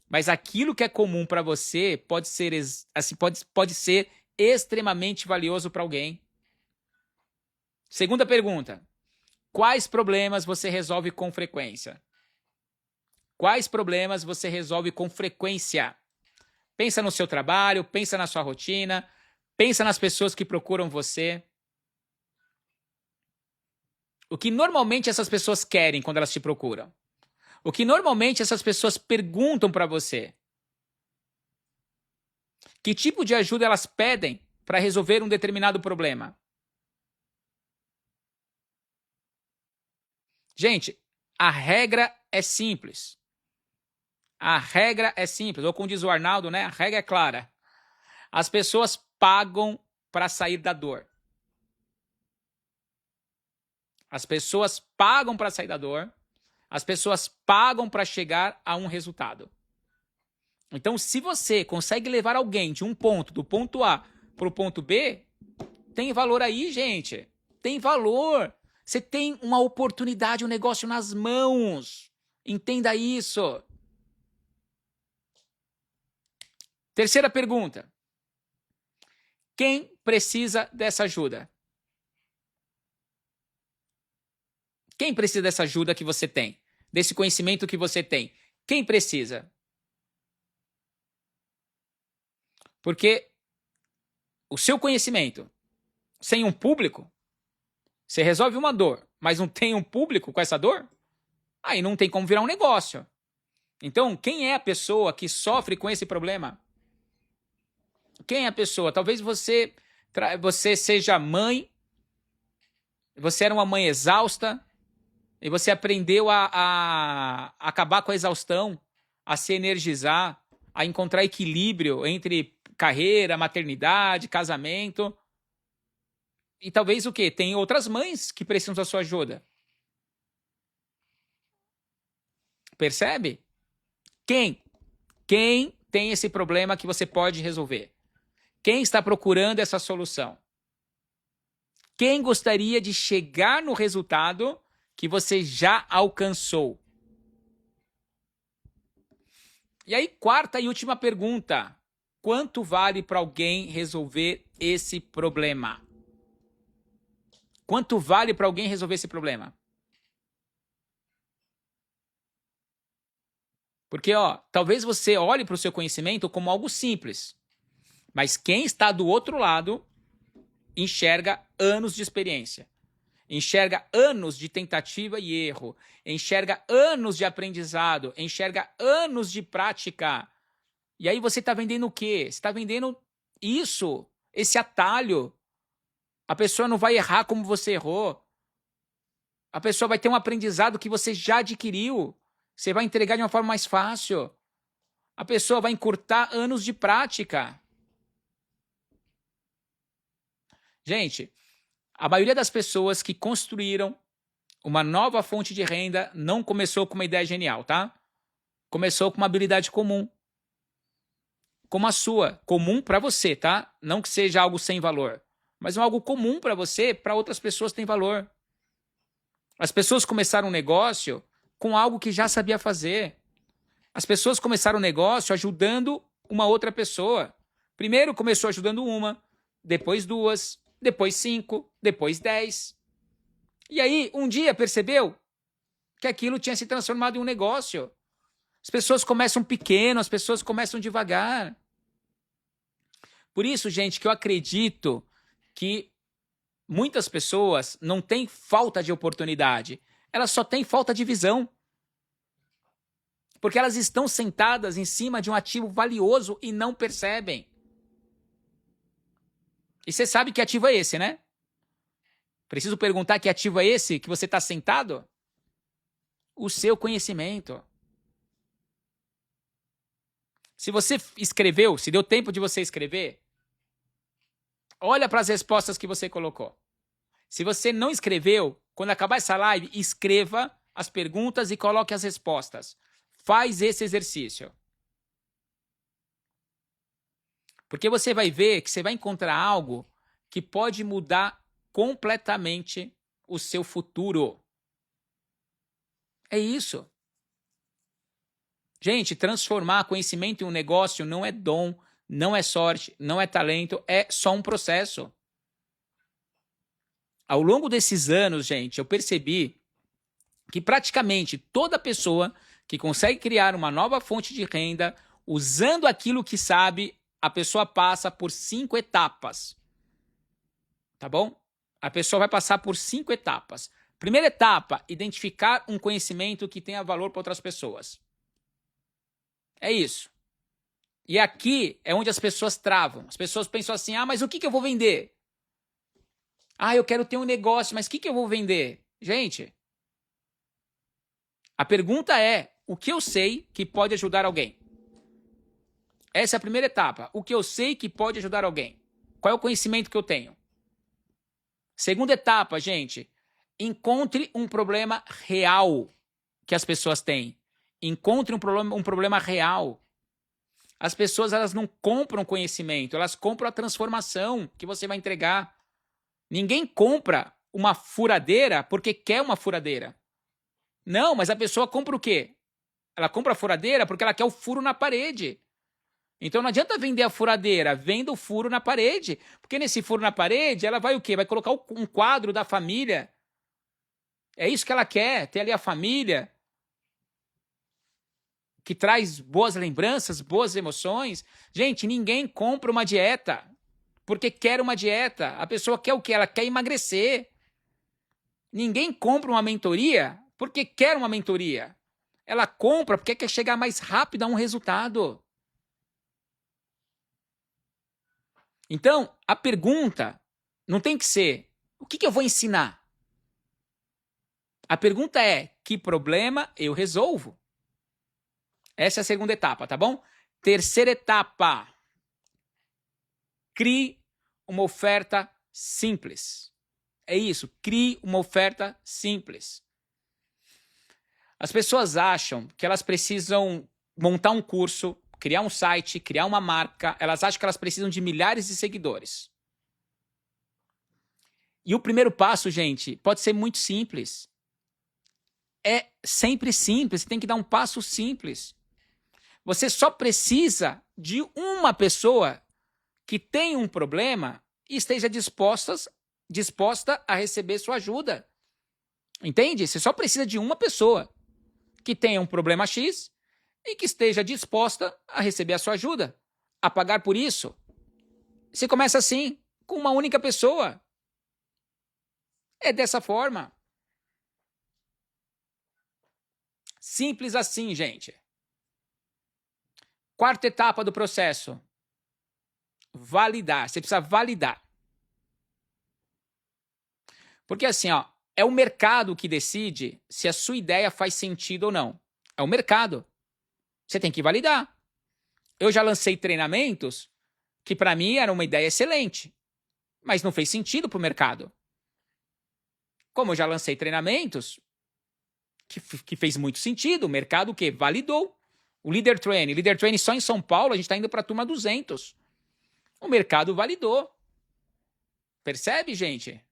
Mas aquilo que é comum para você pode ser extremamente valioso para alguém. Segunda pergunta. Quais problemas você resolve com frequência? Quais problemas você resolve com frequência? Pensa no seu trabalho, pensa na sua rotina, pensa nas pessoas que procuram você. O que normalmente essas pessoas querem quando elas te procuram? O que normalmente essas pessoas perguntam para você? Que tipo de ajuda elas pedem para resolver um determinado problema? Gente, a regra é simples. A regra é simples. Ou como diz o Arnaldo, né? A regra é clara. As pessoas pagam para sair da dor. As pessoas pagam para sair da dor. As pessoas pagam para chegar a um resultado. Então, se você consegue levar alguém de um ponto, do ponto A para o ponto B, tem valor aí, gente. Tem valor. Você tem uma oportunidade, um negócio nas mãos. Entenda isso. Terceira pergunta. Quem precisa dessa ajuda? Quem precisa dessa ajuda que você tem? Desse conhecimento que você tem? Quem precisa? Porque o seu conhecimento, sem um público, você resolve uma dor, mas não tem um público com essa dor? Aí não tem como virar um negócio. Então, quem é a pessoa que sofre com esse problema? Quem é a pessoa? Talvez você seja mãe, você era uma mãe exausta, e você aprendeu a acabar com a exaustão, a se energizar, a encontrar equilíbrio entre carreira, maternidade, casamento. E talvez o quê? Tem outras mães que precisam da sua ajuda. Percebe? Quem? Quem tem esse problema que você pode resolver? Quem está procurando essa solução? Quem gostaria de chegar no resultado que você já alcançou? E aí, quarta e última pergunta. Quanto vale para alguém resolver esse problema? Quanto vale para alguém resolver esse problema? Porque, talvez você olhe para o seu conhecimento como algo simples. Mas quem está do outro lado enxerga anos de experiência. Enxerga anos de tentativa e erro. Enxerga anos de aprendizado. Enxerga anos de prática. E aí você está vendendo o quê? Você está vendendo isso, esse atalho. A pessoa não vai errar como você errou. A pessoa vai ter um aprendizado que você já adquiriu. Você vai entregar de uma forma mais fácil. A pessoa vai encurtar anos de prática. Gente, a maioria das pessoas que construíram uma nova fonte de renda não começou com uma ideia genial, tá? Começou com uma habilidade comum. Como a sua. Comum para você, tá? Não que seja algo sem valor. Mas é algo comum para você, para outras pessoas tem valor. As pessoas começaram um negócio com algo que já sabia fazer. As pessoas começaram um negócio ajudando uma outra pessoa. Primeiro começou ajudando uma, depois duas, depois 5, depois 10. E aí, um dia percebeu que aquilo tinha se transformado em um negócio. As pessoas começam pequeno, as pessoas começam devagar. Por isso, gente, que eu acredito que muitas pessoas não têm falta de oportunidade. Elas só têm falta de visão. Porque elas estão sentadas em cima de um ativo valioso e não percebem. E você sabe que ativo é esse, né? Preciso perguntar que ativo é esse que você está sentado? O seu conhecimento. Se você escreveu, se deu tempo de você escrever, olha para as respostas que você colocou. Se você não escreveu, quando acabar essa live, escreva as perguntas e coloque as respostas. Faz esse exercício. Porque você vai ver que você vai encontrar algo que pode mudar completamente o seu futuro. É isso. Gente, transformar conhecimento em um negócio não é dom, não é sorte, não é talento, é só um processo. Ao longo desses anos, gente, eu percebi que praticamente toda pessoa que consegue criar uma nova fonte de renda usando aquilo que sabe, a pessoa passa por 5 etapas. Tá bom? A pessoa vai passar por 5 etapas. Primeira etapa, identificar um conhecimento que tenha valor para outras pessoas. É isso. E aqui é onde as pessoas travam. As pessoas pensam assim, mas o que eu vou vender? Eu quero ter um negócio, mas o que eu vou vender? Gente, a pergunta é, o que eu sei que pode ajudar alguém? Essa é a primeira etapa. O que eu sei que pode ajudar alguém? Qual é o conhecimento que eu tenho? Segunda etapa, gente, encontre um problema real que as pessoas têm. Encontre um problema real. As pessoas, elas não compram conhecimento, elas compram a transformação que você vai entregar. Ninguém compra uma furadeira porque quer uma furadeira. Não, mas a pessoa compra o quê? Ela compra a furadeira porque ela quer o furo na parede. Então não adianta vender a furadeira, venda o furo na parede. Porque nesse furo na parede, ela vai o quê? Vai colocar um quadro da família. É isso que ela quer, ter ali a família, que traz boas lembranças, boas emoções. Gente, ninguém compra uma dieta porque quer uma dieta. A pessoa quer o quê? Ela quer emagrecer. Ninguém compra uma mentoria porque quer uma mentoria. Ela compra porque quer chegar mais rápido a um resultado. Então, a pergunta não tem que ser, o que eu vou ensinar? A pergunta é, que problema eu resolvo? Essa é a segunda etapa, tá bom? Terceira etapa, crie uma oferta simples. É isso, crie uma oferta simples. As pessoas acham que elas precisam montar um curso, criar um site, criar uma marca, elas acham que elas precisam de milhares de seguidores. E o primeiro passo, gente, pode ser muito simples. É sempre simples, você tem que dar um passo simples. Você só precisa de uma pessoa que tem um problema e esteja disposta a receber sua ajuda. Entende? Você só precisa de uma pessoa que tenha um problema X e que esteja disposta a receber a sua ajuda, a pagar por isso. Você começa assim, com uma única pessoa. É dessa forma. Simples assim, gente. Quarta etapa do processo. Validar. Você precisa validar. Porque assim, é o mercado que decide se a sua ideia faz sentido ou não. É o mercado. Você tem que validar. Eu já lancei treinamentos que para mim era uma ideia excelente, mas não fez sentido para o mercado. Como eu já lancei treinamentos que fez muito sentido, o mercado que validou. O Leader Training só em São Paulo, a gente está indo para a turma 200. O mercado validou. Percebe, gente?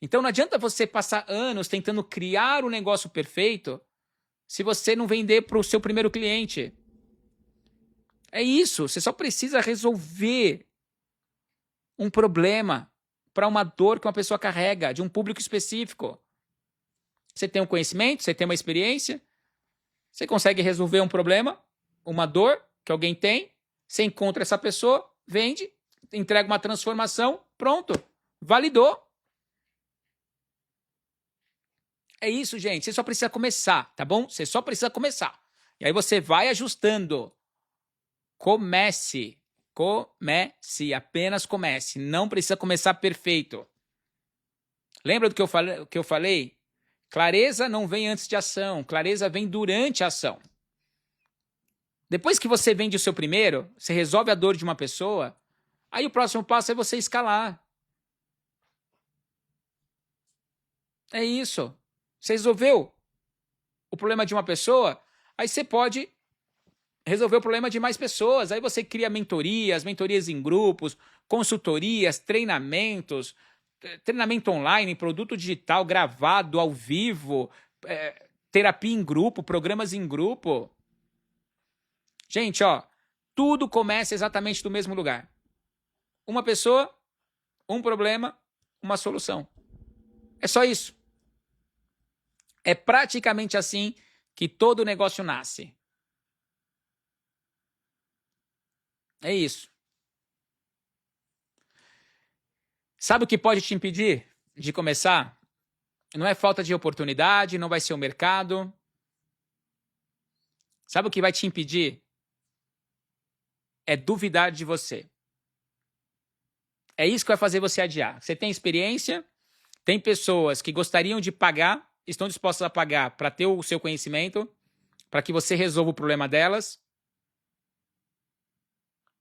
Então não adianta você passar anos tentando criar um negócio perfeito se você não vender para o seu primeiro cliente. É isso, você só precisa resolver um problema para uma dor que uma pessoa carrega, de um público específico. Você tem um conhecimento, você tem uma experiência, você consegue resolver um problema, uma dor que alguém tem, você encontra essa pessoa, vende, entrega uma transformação, pronto, validou. É isso, gente. Você só precisa começar, tá bom? Você só precisa começar. E aí você vai ajustando. Comece. Apenas comece. Não precisa começar perfeito. Lembra do que eu falei? Clareza não vem antes de ação. Clareza vem durante a ação. Depois que você vende o seu primeiro, você resolve a dor de uma pessoa, aí o próximo passo é você escalar. É isso. Você resolveu o problema de uma pessoa, aí você pode resolver o problema de mais pessoas. Aí você cria mentorias em grupos, consultorias, treinamentos, treinamento online, produto digital gravado ao vivo, terapia em grupo, programas em grupo. Gente, Tudo começa exatamente do mesmo lugar. Uma pessoa, um problema, uma solução. É só isso. É praticamente assim que todo negócio nasce. É isso. Sabe o que pode te impedir de começar? Não é falta de oportunidade, não vai ser o mercado. Sabe o que vai te impedir? É duvidar de você. É isso que vai fazer você adiar. Você tem experiência, tem pessoas que gostariam de pagar, estão dispostas a pagar para ter o seu conhecimento, para que você resolva o problema delas.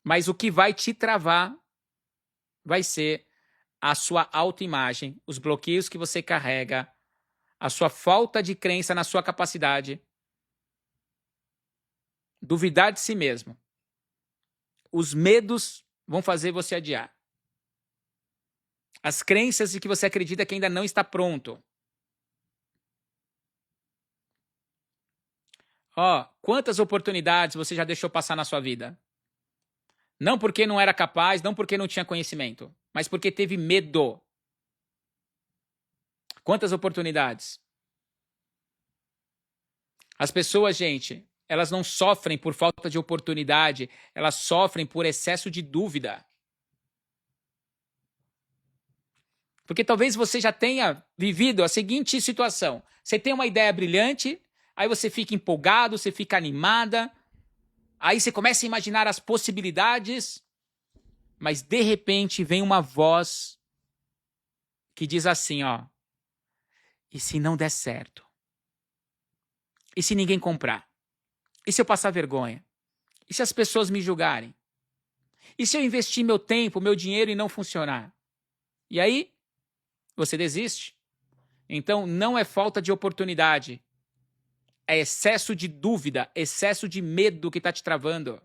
Mas o que vai te travar vai ser a sua autoimagem, os bloqueios que você carrega, a sua falta de crença na sua capacidade, duvidar de si mesmo. Os medos vão fazer você adiar. As crenças de que você acredita que ainda não está pronto. Quantas oportunidades você já deixou passar na sua vida? Não porque não era capaz, não porque não tinha conhecimento, mas porque teve medo. Quantas oportunidades? As pessoas, gente, elas não sofrem por falta de oportunidade, elas sofrem por excesso de dúvida. Porque talvez você já tenha vivido a seguinte situação. Você tem uma ideia brilhante, aí você fica empolgado, você fica animada, aí você começa a imaginar as possibilidades, mas de repente vem uma voz que diz assim, e se não der certo? E se ninguém comprar? E se eu passar vergonha? E se as pessoas me julgarem? E se eu investir meu tempo, meu dinheiro e não funcionar? E aí, você desiste. Então, não é falta de oportunidade. É excesso de dúvida, excesso de medo que está te travando.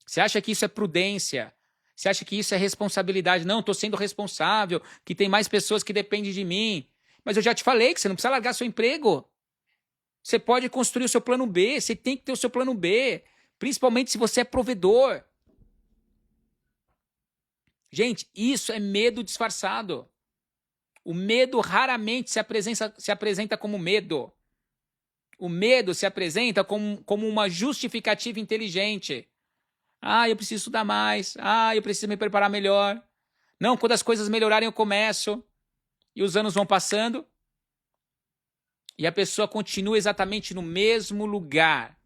Você acha que isso é prudência? Você acha que isso é responsabilidade? Não, estou sendo responsável, que tem mais pessoas que dependem de mim. Mas eu já te falei que você não precisa largar seu emprego. Você pode construir o seu plano B, você tem que ter o seu plano B, principalmente se você é provedor. Gente, isso é medo disfarçado. O medo raramente se apresenta como medo. O medo se apresenta como uma justificativa inteligente. Eu preciso estudar mais. Eu preciso me preparar melhor. Não, quando as coisas melhorarem eu começo. E os anos vão passando. E a pessoa continua exatamente no mesmo lugar.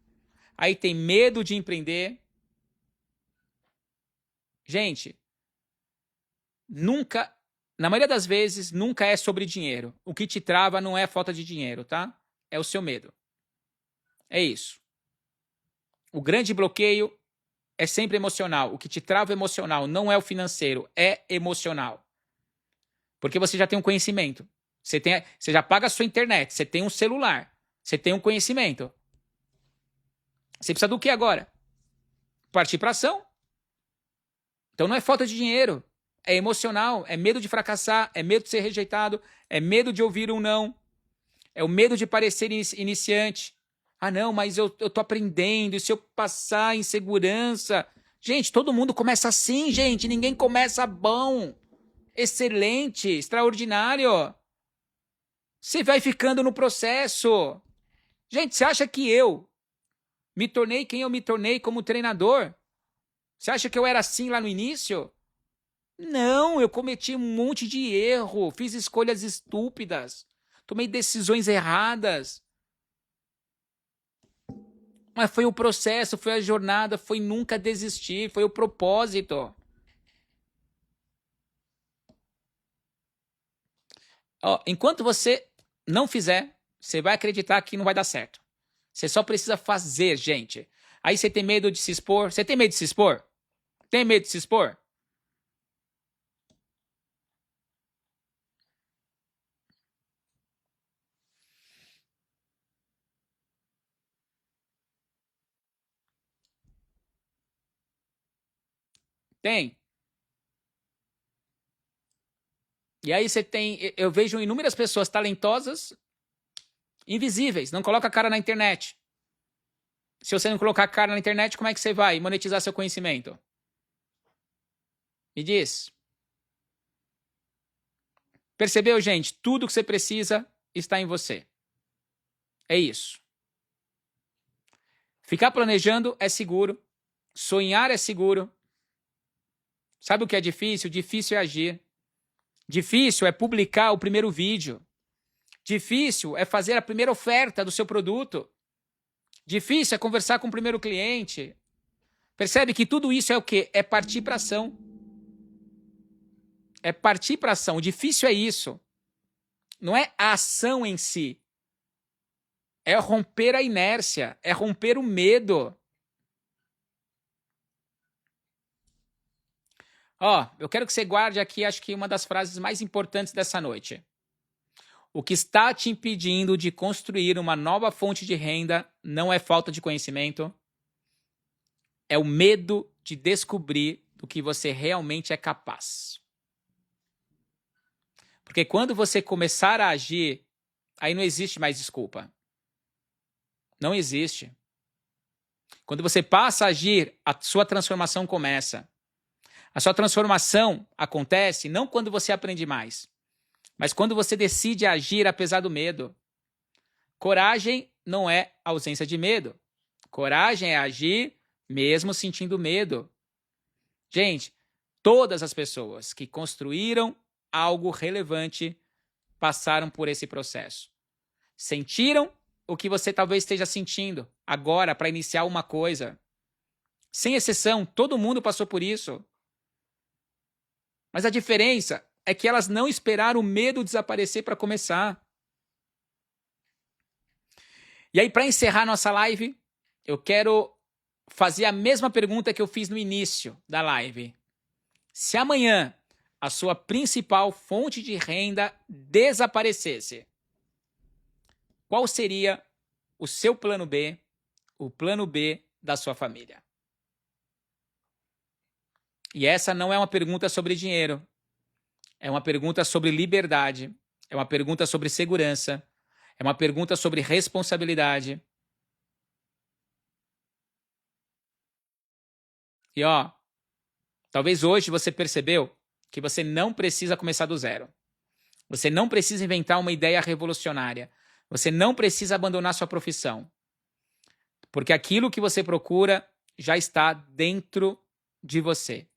Aí tem medo de empreender. Gente, nunca, na maioria das vezes, nunca é sobre dinheiro. O que te trava não é a falta de dinheiro, tá? É o seu medo. É isso. O grande bloqueio é sempre emocional. O que te trava é emocional, não é o financeiro, é emocional. Porque você já tem um conhecimento. Você já paga a sua internet, você tem um celular, você tem um conhecimento. Você precisa do que agora? Partir para ação. Então não é falta de dinheiro, é emocional, é medo de fracassar, é medo de ser rejeitado, é medo de ouvir um não, é o medo de parecer iniciante. Não, mas eu tô aprendendo, e se eu passar em segurança? Gente, todo mundo começa assim, gente, ninguém começa bom, excelente, extraordinário. Você vai ficando no processo. Gente, você acha que eu me tornei quem eu me tornei como treinador? Você acha que eu era assim lá no início? Não, eu cometi um monte de erro, fiz escolhas estúpidas, tomei decisões erradas. Mas foi o processo, foi a jornada, foi nunca desistir, foi o propósito. Enquanto você não fizer, você vai acreditar que não vai dar certo. Você só precisa fazer, gente. Aí você tem medo de se expor? Você tem medo de se expor? Tem medo de se expor? Tem. E aí você tem, eu vejo inúmeras pessoas talentosas, invisíveis, não coloca a cara na internet. Se você não colocar cara na internet, como é que você vai monetizar seu conhecimento? Me diz. Percebeu, gente? Tudo que você precisa está em você. É isso. Ficar planejando é seguro. Sonhar é seguro. Sabe o que é difícil? Difícil é agir. Difícil é publicar o primeiro vídeo. Difícil é fazer a primeira oferta do seu produto. Difícil é conversar com o primeiro cliente. Percebe que tudo isso é o quê? É partir para ação. É partir para ação. O difícil é isso. Não é a ação em si. É romper a inércia. É romper o medo. Ó, eu quero que você guarde aqui, acho que uma das frases mais importantes dessa noite. O que está te impedindo de construir uma nova fonte de renda não é falta de conhecimento, é o medo de descobrir do que você realmente é capaz. Porque quando você começar a agir, aí não existe mais desculpa. Não existe. Quando você passa a agir, a sua transformação começa. A sua transformação acontece não quando você aprende mais, mas quando você decide agir apesar do medo. Coragem não é ausência de medo. Coragem é agir mesmo sentindo medo. Gente, todas as pessoas que construíram algo relevante passaram por esse processo. Sentiram o que você talvez esteja sentindo agora para iniciar uma coisa. Sem exceção, todo mundo passou por isso. Mas a diferença é que elas não esperaram o medo desaparecer para começar. E aí, para encerrar nossa live, eu quero fazer a mesma pergunta que eu fiz no início da live. Se amanhã a sua principal fonte de renda desaparecesse, qual seria o seu plano B, o plano B da sua família? E essa não é uma pergunta sobre dinheiro. É uma pergunta sobre liberdade. É uma pergunta sobre segurança. É uma pergunta sobre responsabilidade. E ó, talvez hoje você percebeu que você não precisa começar do zero. Você não precisa inventar uma ideia revolucionária. Você não precisa abandonar sua profissão. Porque aquilo que você procura já está dentro de você.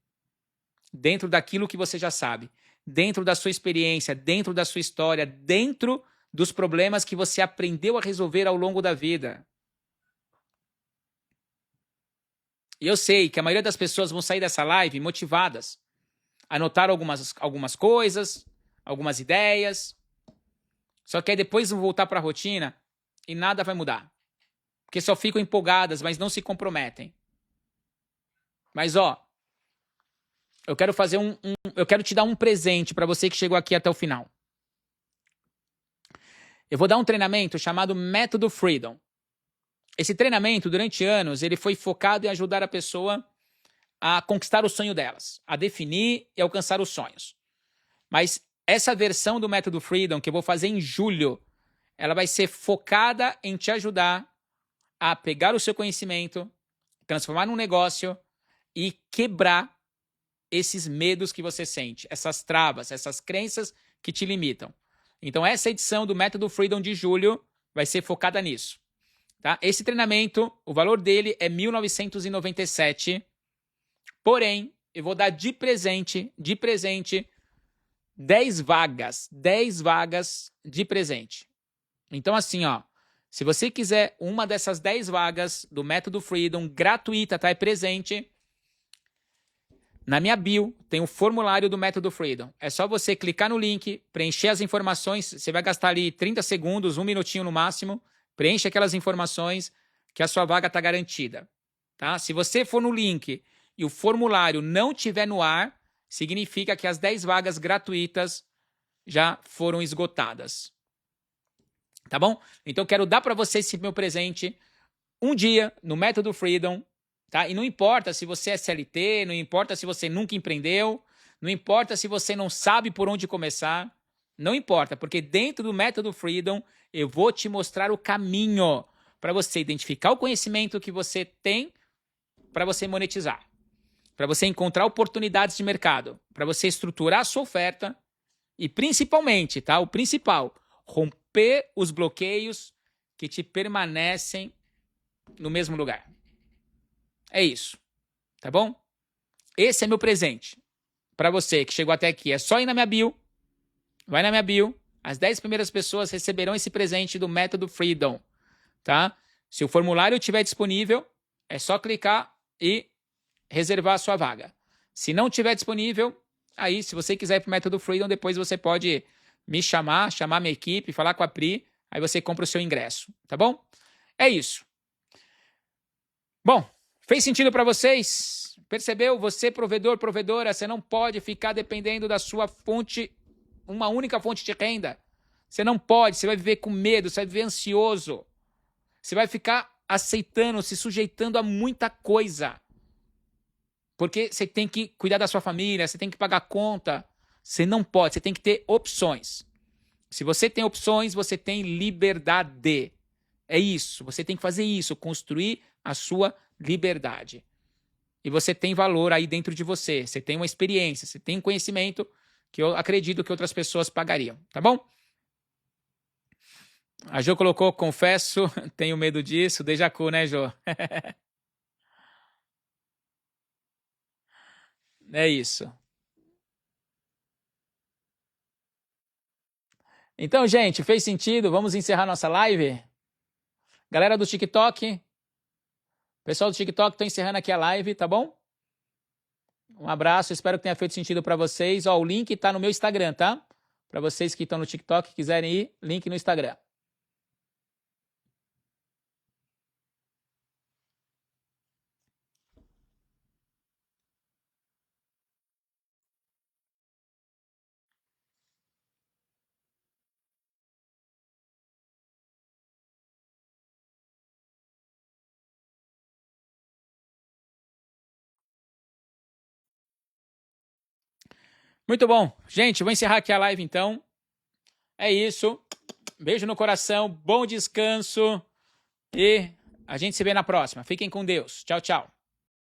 Dentro daquilo que você já sabe, dentro da sua experiência, dentro da sua história, dentro dos problemas que você aprendeu a resolver ao longo da vida. E eu sei que a maioria das pessoas vão sair dessa live motivadas, anotaram algumas coisas, algumas ideias, só que aí depois vão voltar para a rotina e nada vai mudar. Porque só ficam empolgadas, mas não se comprometem. Mas ó, eu quero fazer eu quero te dar um presente para você que chegou aqui até o final. Eu vou dar um treinamento chamado Método Freedom. Esse treinamento, durante anos, ele foi focado em ajudar a pessoa a conquistar o sonho delas, a definir e alcançar os sonhos. Mas essa versão do Método Freedom, que eu vou fazer em julho, ela vai ser focada em te ajudar a pegar o seu conhecimento, transformar num negócio e quebrar esses medos que você sente, essas travas, essas crenças que te limitam. Então, essa edição do Método Freedom de julho vai ser focada nisso. Tá? Esse treinamento, o valor dele é R$ 1.997. Porém, eu vou dar de presente, 10 vagas de presente. Então, assim, ó, se você quiser uma dessas 10 vagas do Método Freedom, gratuita, tá? É presente. Na minha bio tem o formulário do Método Freedom. É só você clicar no link, preencher as informações. Você vai gastar ali 30 segundos, 1 minutinho no máximo. Preenche aquelas informações que a sua vaga está garantida. Tá? Se você for no link e o formulário não estiver no ar, significa que as 10 vagas gratuitas já foram esgotadas. Tá bom? Então eu quero dar para você esse meu presente um dia no Método Freedom. Tá? E não importa se você é CLT, não importa se você nunca empreendeu, não importa se você não sabe por onde começar, não importa, porque dentro do Método Freedom eu vou te mostrar o caminho para você identificar o conhecimento que você tem para você monetizar, para você encontrar oportunidades de mercado, para você estruturar a sua oferta e principalmente, tá? O principal, romper os bloqueios que te permanecem no mesmo lugar. É isso, tá bom? Esse é meu presente para você que chegou até aqui. É só ir na minha bio, vai na minha bio, as 10 primeiras pessoas receberão esse presente do Método Freedom, tá? Se o formulário estiver disponível, é só clicar e reservar a sua vaga. Se não estiver disponível, aí, se você quiser ir para o Método Freedom, depois você pode me chamar minha equipe, falar com a Pri, aí você compra o seu ingresso, tá bom? É isso. Bom, fez sentido para vocês? Percebeu? Você, provedor, provedora, você não pode ficar dependendo da sua fonte, uma única fonte de renda. Você não pode, você vai viver com medo, você vai viver ansioso. Você vai ficar aceitando, se sujeitando a muita coisa. Porque você tem que cuidar da sua família, você tem que pagar conta. Você não pode, você tem que ter opções. Se você tem opções, você tem liberdade. É isso, você tem que fazer isso, construir a sua liberdade. E você tem valor aí dentro de você, você tem uma experiência, você tem um conhecimento que eu acredito que outras pessoas pagariam, tá bom? A Jo colocou, confesso, tenho medo disso, déjà vu, né, Jo? É isso. Então, gente, fez sentido? Vamos encerrar nossa live? Galera do TikTok, pessoal do TikTok, estou encerrando aqui a live, tá bom? Um abraço, espero que tenha feito sentido para vocês. Ó, o link está no meu Instagram, tá? Para vocês que estão no TikTok e quiserem ir, link no Instagram. Muito bom. Gente, vou encerrar aqui a live então. É isso. Beijo no coração, bom descanso e a gente se vê na próxima. Fiquem com Deus. Tchau, tchau.